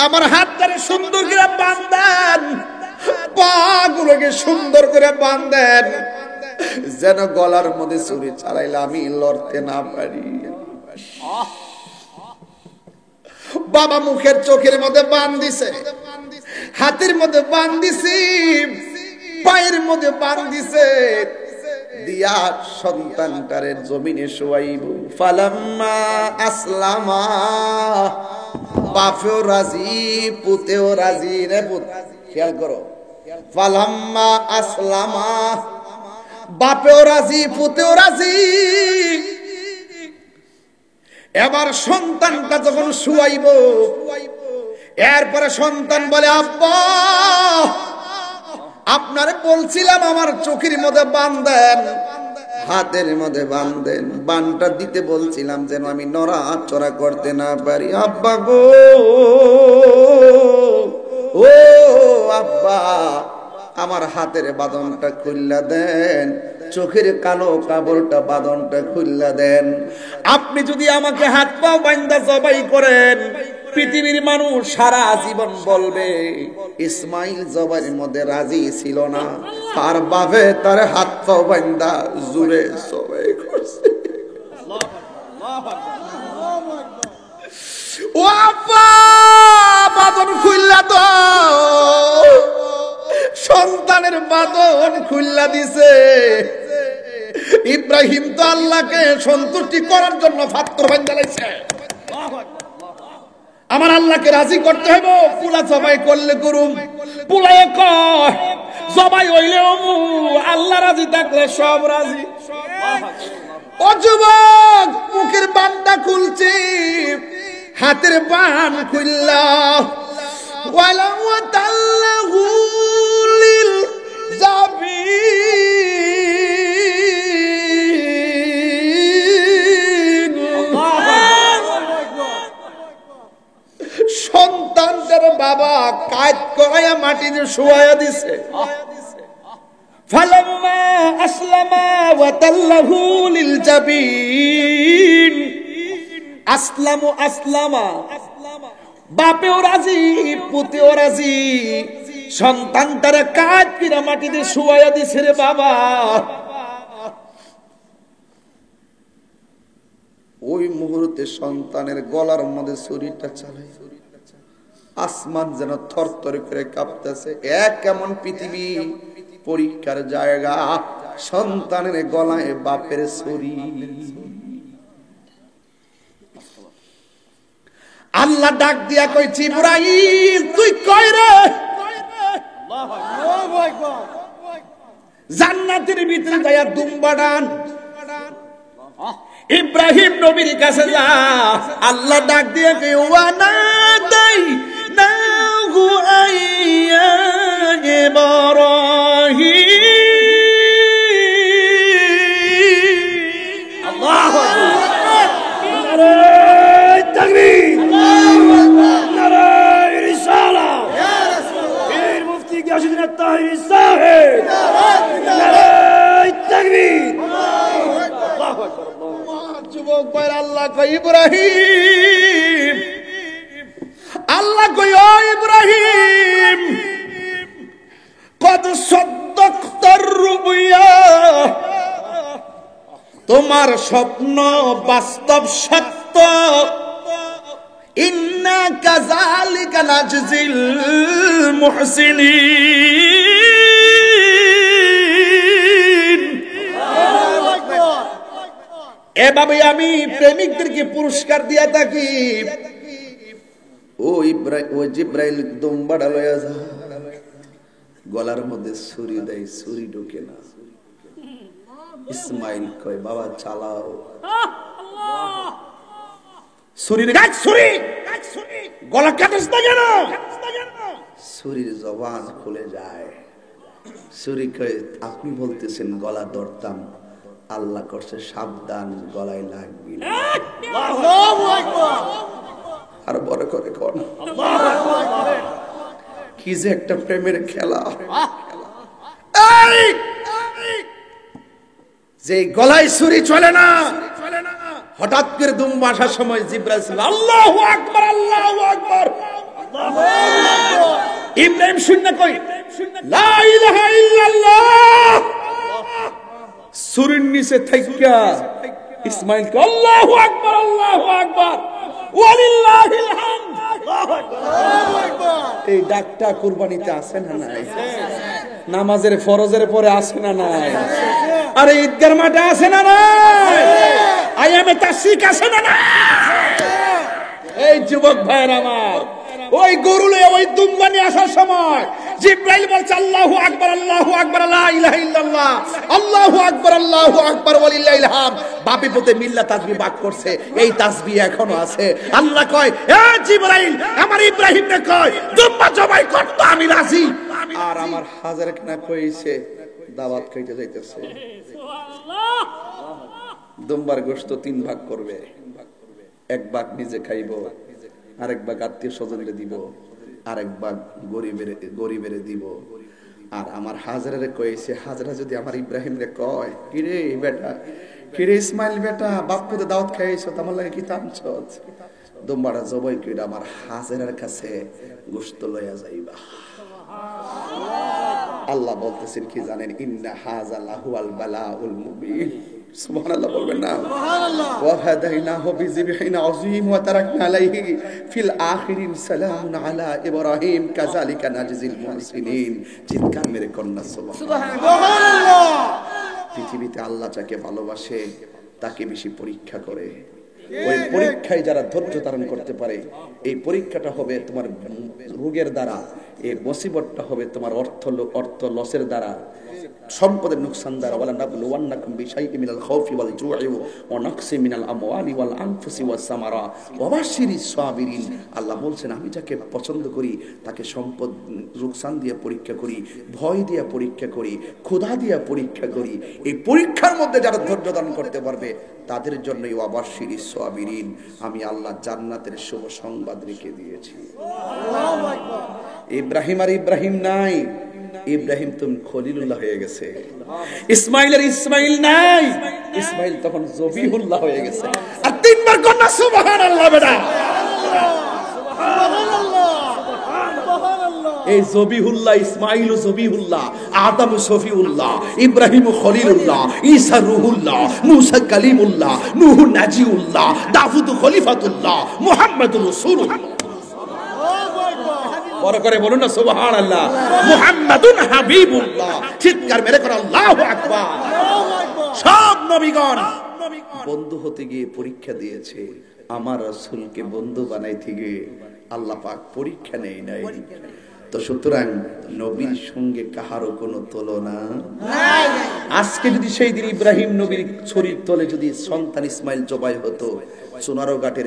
[SPEAKER 1] আমার হাতটারে সুন্দর করে বাঁধেন পা গুলোকে সুন্দর করে বাঁধেন যেন গলার মধ্যে ছুরি চালাইলে আমি লড়তে না পারি বাবা মুখের চোখের মধ্যে বান দিছে হাতের মধ্যে বান দিছি পায়ের মধ্যে বান দিছে দিয়া সন্তানটারে জমিনে শোয়াইব ফালাম্মা আসলামা বাপেও রাজি পুতেও রাজি রে পুত খেয়াল করো ফালাম্মা আসলামা বাপেও রাজি পুতেও রাজি এবার সন্তানটা যখন শুয়াইব এরপরে সন্তান বলে আব্বা আপনারে বলছিলাম আমার চোখের মধ্যে বাঁধেন হাতের মধ্যে বাঁধেন বানটা দিতে বলছিলাম যেন আমি নড়াচড়া করতে না পারি আব্বা গো ও আব্বা আমার হাতের বাঁধনটা খুললা দেন চোখের কালো কাপড়টা বাঁধনটা খুললা দেন আপনি যদি আমাকে হাত পা বাঁধা জবাই করেন পৃথিবীর মানুষ সারা জীবন বলবে ইসমাইল জবাইয়ের মধ্যে রাজি ছিল না তার বাপে তার হাত পা বাঁধা জুড়ে জবাই করছে ও আব্বা বাঁধন খুললা তো সন্তানের বাঁধন খুললা দিছে ইব্রাহিম তো আল্লাহকে সন্তুষ্টি করার জন্য পাথর বাঁধা লাইছে আমার আল্লাহকে রাজি করতে হবে পুলা জবাই করলে করুম পুলায় কয় জবাই হইলেও আল্লাহ রাজি থাকলে সব রাজি ও যুবক মুখের বানটা খুলছে হাতের বান খুললা ওয়ালা ওয়াতাল্লাহু লিল জাবিন সন্তানটার বাবা কাজ করায়া মাটিতে শুয়ায়া দিছে ফালাম্মা আসলামা ওয়াতাল্লাহু লিল জাবিন আসলামা বাপেও রাজি পুতেও রাজি সন্তানটারে কাজ কিরা মাটিতে শুয়াইয়া দিছে রে বাবা ওই মুহূর্তে সন্তানের গলার মধ্যে ছুরিটা চালাই আসমান যেন থরথর করে কাঁপতেছে। এক কেমন পৃথিবী, পরীক্ষার জায়গা, সন্তানের গলায় বাপের ছুরি। আল্লাহ ডাক দিয়া কই, জিবরাইল তুই কই রে? জান্নাতের ভিতরে যায়া দুম্বা ডান। ইব্রাহিম নবীর কাছে যা। আল্লাহ ডাক দিয়ে কই, ওয়ানা দাই নাহু আইয়া ইব্রাহিম। আল্লাহু আকবার। নারে তাকবীর, নারে রিসালাত, ইয়া রাসূলুল্লাহ। পীর মুফতি গিয়াসউদ্দিন আত-তাহিরি সাহেব, নারে তাকবীর, আল্লাহু আকবার। যুবক ভাই, আল্লাহ কই ইব্রাহিম, আল্লাহ কই ও ইব্রাহিম, কদ সাদ্দাকতার রুবিয়া, তোমার স্বপ্ন বাস্তব সত্য। ইন্না কাযালিকা নাজজিল মুহসিনিন। এভাবে আমি প্রেমিকদেরকে পুরস্কার দিয়া থাকি। ও জিবরাইল দুম্বাটা লইয়া যা। গলার মধ্যে ছুরি দেয়, ছুরি ঢোকে না। ইসমাইল কয়, বাবা চালাও। গলা কাটিস না কেন? ছুরির জবান খুলে যায়। ছুরি কয়, আপনি বলতেছেন গলা ধরতাম, আল্লাহ করছে সাবধান, গলায় লাগবি না। আর বড় করে কোন কি যে একটা প্রেমের খেলা। যে গলায় ছুরি চলে না, হঠাৎ করে দুম্বা আসার সময় জিবরাইল ছিল, আল্লাহু আকবার, আল্লাহু আকবার। ইব্রাহিম শূন্য কই, লা ইলাহা ইল্লাল্লাহ। ছুরির নিচে থাইকা ইসমাইল কই, আল্লাহু আকবার, আল্লাহু আকবার, ওয়ালিল্লাহিল হামদ। আল্লাহু আকবার। এই ডাকটা কুরবানিতে আছে না নাই? নামাজের ফরজের পরে আছে না নাই? আরে ঈদগার মাঠে আছে না নাই? আয়ামে তাশরিক আছে না নাই? এই যুবক ভাইরা আমার, ওই গরুলে ওই দুম্বানি আসার সময় জিবরাইল বলছে, আল্লাহু আকবার, আল্লাহু আকবার, লা ইলাহা ইল্লাল্লাহ, আল্লাহু আকবার, আল্লাহু আকবার, ওয়ালিল্লাহিল হামদ। বাপে পুতে মিল্লা তাসবিহ বাক করছে, এই তাসবিহ এখনো আছে। আল্লাহ কয়, এ জিবরাইল, আমার ইব্রাহিমকে কয় দুম্বা জবাই করতে আমি রাজি। আর আমার হাজার কেনা কইছে দাওয়াত খাইতে যাইতেছে। সুবহানাল্লাহ। দুম্বার গোশত 3 ভাগ করবে, 1 ভাগ নিজে খাইবো, আরেক ভাগ আত্মীয় স্বজনকে দিব, আরেক ভাগ গরিবের দিব। আর আমার হাজারে কইছে, হাজারা যদি আমার ইব্রাহিম রে কয়, কিরে বেটা, কিরে ইসমাইল বেটা, বাপুতে দাওয়াত খাইছো, আমার লাগে কি টানছ? দুম্বাটা জবাই কইরা আমার হাজারের কাছে গোশত লইয়া যাইবা। আল্লাহ বলতেছেন কি জানেন? ইন্না হাযা লাহুয়াল বালাউল মুবিন। সুবহানাল্লাহ বলবেন না? সুবহানাল্লাহ। ওয়া হাদাইনাহু বিযিবহিন আযীম ওয়া তারাকনা আলাইহি ফিল আখিরিন সালামুন আলা ইব্রাহিম কাযালিকা নাজজিল মুহসিনিন। চিৎকার মেরে কন্যা সুবহানাল্লাহ। পৃথিবীতে আল্লাহ যাকে ভালোবাসে তাকে বেশি পরীক্ষা করে। ওই পরীক্ষায় যারা ধৈর্য ধারণ করতে পারে, এই পরীক্ষাটা হবে তোমার রোগের দ্বারা, এই মুসিবতটা হবে তোমার অর্থ লসের দ্বারা, সম্পদের নুকসান দ্বারা। ওয়ালা নাবলুওয়ান্নাকুম বিশাইইন মিনাল খাউফি ওয়াল জু'i ওয়া নাকসি মিনাল আমওয়ালি ওয়াল আনফুসি ওয়াস সামারা ওয়া বাশশিরিস সাবিরিন। আল্লাহ বলছেন, আমি যাকে পছন্দ করি তাকে সম্পদ নুকসান দিয়ে পরীক্ষা করি, ভয় দিয়ে পরীক্ষা করি, ক্ষুধা দিয়ে পরীক্ষা করি। এই পরীক্ষার মধ্যে যারা ধৈর্য ধারণ করতে পারবে তাদের জন্য ওয়া বাশশিরিস সাবিরিন, আমি আল্লাহ জান্নাতের শুভ সংবাদ রেখে দিয়েছি। আল্লাহু আকবার। ইব্রাহিম আর ইব্রাহিম নাই, ইব্রাহিম তুমি খলিলুল্লাহ হয়ে গেছে। ইসমাইলের ইসমাইল নাই, ইসমাইল তখন জবিহুল্লাহ হয়ে গেছে। আর 3 বার কন্যা সুবহানাল্লাহ বেটা। এই জবিহুল্লাহ, ইসমাইল জবিহুল্লাহ, আদম শফিউল্লাহ, ইব্রাহিম খলিলুল্লাহ, ঈসা রুহুল্লাহ, মুসা কালিমুল্লাহ, নূহ নাজিউল্লাহ, দাউদ খলিফাতুল্লাহ, মুহাম্মদুর রাসূলুল্লাহ। বড় করে বলুন না সুবহানাল্লাহ। মুহাম্মাদুন হাবিবুল্লাহ, চিৎকার মেরে করে আল্লাহু আকবার। সব নবীগণ বন্ধু হতে গিয়ে পরীক্ষা দিয়েছে, আমার রাসূলকে বন্ধু বানাইতে গিয়ে আল্লাহ পাক পরীক্ষা নেই নাই। তো সুতরাং নবীর সঙ্গে কাহারও কোনো তুলনা নাই। আজকে যদি সেই দিন ইব্রাহিম নবীর ছড়ির তলে যদি সন্তান ইসমাইল জবাই হতো, সোনারঘাটের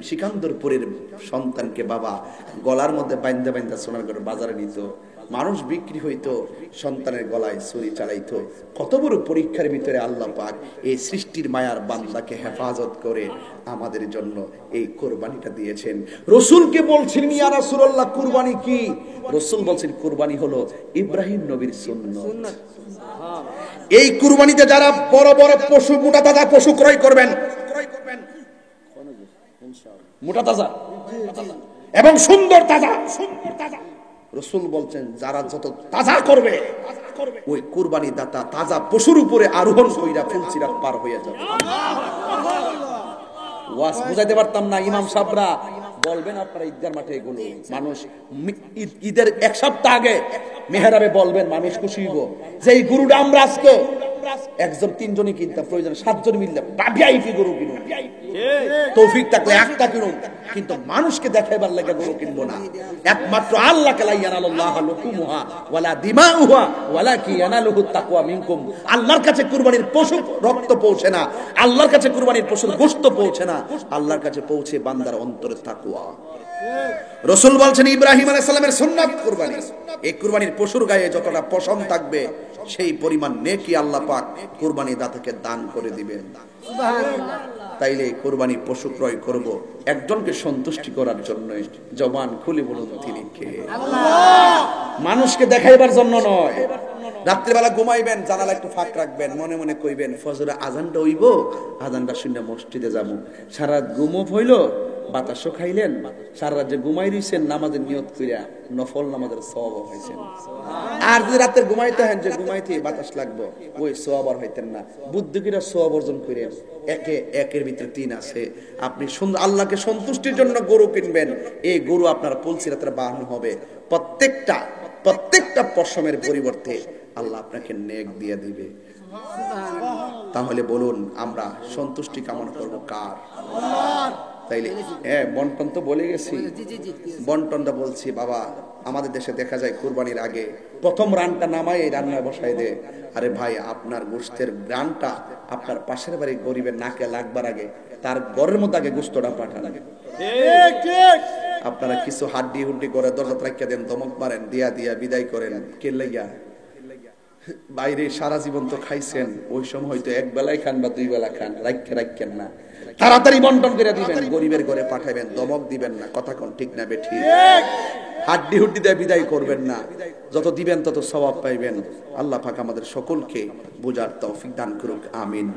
[SPEAKER 1] সিকান্দরপুরের সন্তানকে বাবা গলার মধ্যে বাইন্দা বাইন্দা সোনারঘাটের বাজারে নিত, মানুষ বিক্রি হইতো, সন্তানের গলায় ছুরি চালাইতো। কত বড় পরীক্ষার ভিতরে আল্লাহ পাক এই সৃষ্টির মায়ার বান্দাকে হেফাজত করে আমাদের জন্য এই কুরবানিটা দিয়েছেন। রাসূলকে বলছিলেন ইয়া রাসূলুল্লাহ কুরবানি কি? রাসূল বলছেন কুরবানি হলো ইব্রাহিম নবীর সুন্নাত। এই কুরবানিতে যারা বড় বড় পশু, মোটা তাজা পশু ক্রয় করবেন, মোটা তাজা এবং সুন্দর তাজা, রাসূল বলছেন যারা যত তাজা করবে ওই কুরবানি দাতা তাজা পশুর উপরে আরোহণ কইরা ফুলসিরাত পার হয়ে যাবে। ওয়াজ বুঝাইতে পারতাম না, ইমাম সাহেবরা বলবেন আপনারা ঈদগার মাঠে এগুলো মানুষ ঈদের এক সপ্তাহ আগে মেহরাবে বলবেন, মানুষ খুশি হইব যে এই গরুটা আমরা আজকে একজন তিনজনই কিনতাম, প্রয়োজন 7 জন মিললে ভিআইপি গরু কিনুন, তৌফিক থাকলে একটা কিনুন, কিন্তু মানুষকে দেখাইবার লাগে গরু কিনবো না। একমাত্র আল্লাহকে লা ইয়ানালুল্লাহু লুকুমুহা ওয়ালা দিমাউহা ওয়ালাকি ইয়ানালুহু তাকওয়া মিনকুম। আল্লাহর কাছে কুরবানির পশু রক্ত পৌঁছে না, আল্লাহর কাছে কুরবানির পশুর গোশত পৌঁছে না, আল্লাহর কাছে পৌঁছে বান্দার অন্তরের তাকওয়া। রাসূল বলছেন ইব্রাহিম আলাইহিস সালামের সুন্নাত কুরবানি, এই কুরবানির পশুর গায়ে যতটা পশম থাকবে সেই পরিমাণ নেকি আল্লাহ পাক কুরবানি দাতাকে দান করে দিবেন। সুবহানাল্লাহ। তাইলে কুরবানি পশু ক্রয় করব একজনকে সন্তুষ্টি করার জন্য। জবান খুলে বলুন তিনি কে? আল্লাহ। মানুষকে দেখাইবার জন্য নয়। রাত্রিবেলা ঘুমাইবেন, জানালা একটু ফাঁক রাখবেন, মনে মনে কইবেন ফজরে আজানটা হইব, আজানটা শুনে মসজিদে যাবো। সারা রাত ঘুমও হইল, বাতাসও খাইলেন, সারা রাত যে ঘুমাই রইছেন নামাজের নিয়ত কইরা নফল নামাজের সওয়াব হইছেন। আর যদি রাতে ঘুমাইতে হেন যে ঘুমাইতে বাতাস লাগবে, ওই সওয়াব আর হইতেন না। বুদ্ধি করে সওয়াব অর্জন করেন। একের ভিতরে 3 আছে। আপনি আল্লাহকে সন্তুষ্টির জন্য গরু কিনবেন, এই গরু আপনার পুলসিরাতের বাহন হবে। প্রত্যেকটা পশমের পরিবর্তে আল্লাহ আপনাকে নেক দিয়ে দিবে। তাহলে বলুন আমরা সন্তুষ্টি কামনা করব কার? আল্লাহর। তাইলে বন্টন তো বলে গেছি, বন্টনটা বলছি বাবা। আমাদের দেশে দেখা যায় কুরবানির আগে প্রথম রানটা নামায় এই রান্নায় বসাই দে। আরে ভাই, আপনার গোশতের রানটা আপনার পাশের বাড়ি গরিবের নাকে লাগবার আগে তার ঘরের মধ্যে আগে গোশতটা পাঠান। আপনারা কিছু হাড্ডি হুড্ডি করে দরজা রাখিয়া দেন, দমক মারেন, দিয়া বিদায় করেন। কে লাইয়া বাইরে সারা জীবন তো খাইছেন, ওই সময় হয়তো 1 বেলায় খান বা 2 বেলা খান, রাখেন না। তাড়াতাড়ি বন্টন করে দিবেন, গরিবের ঘরে পাঠাবেন, দমক দিবেন না। কথা কোন ঠিক না বেঠি? হাড্ডি হুড্ডি দিয়ে বিদায় করবেন না। যত দিবেন তত সওয়াব পাইবেন। আল্লাহ পাক আমাদের সকলকে বুঝার তৌফিক দান করুক, আমিন।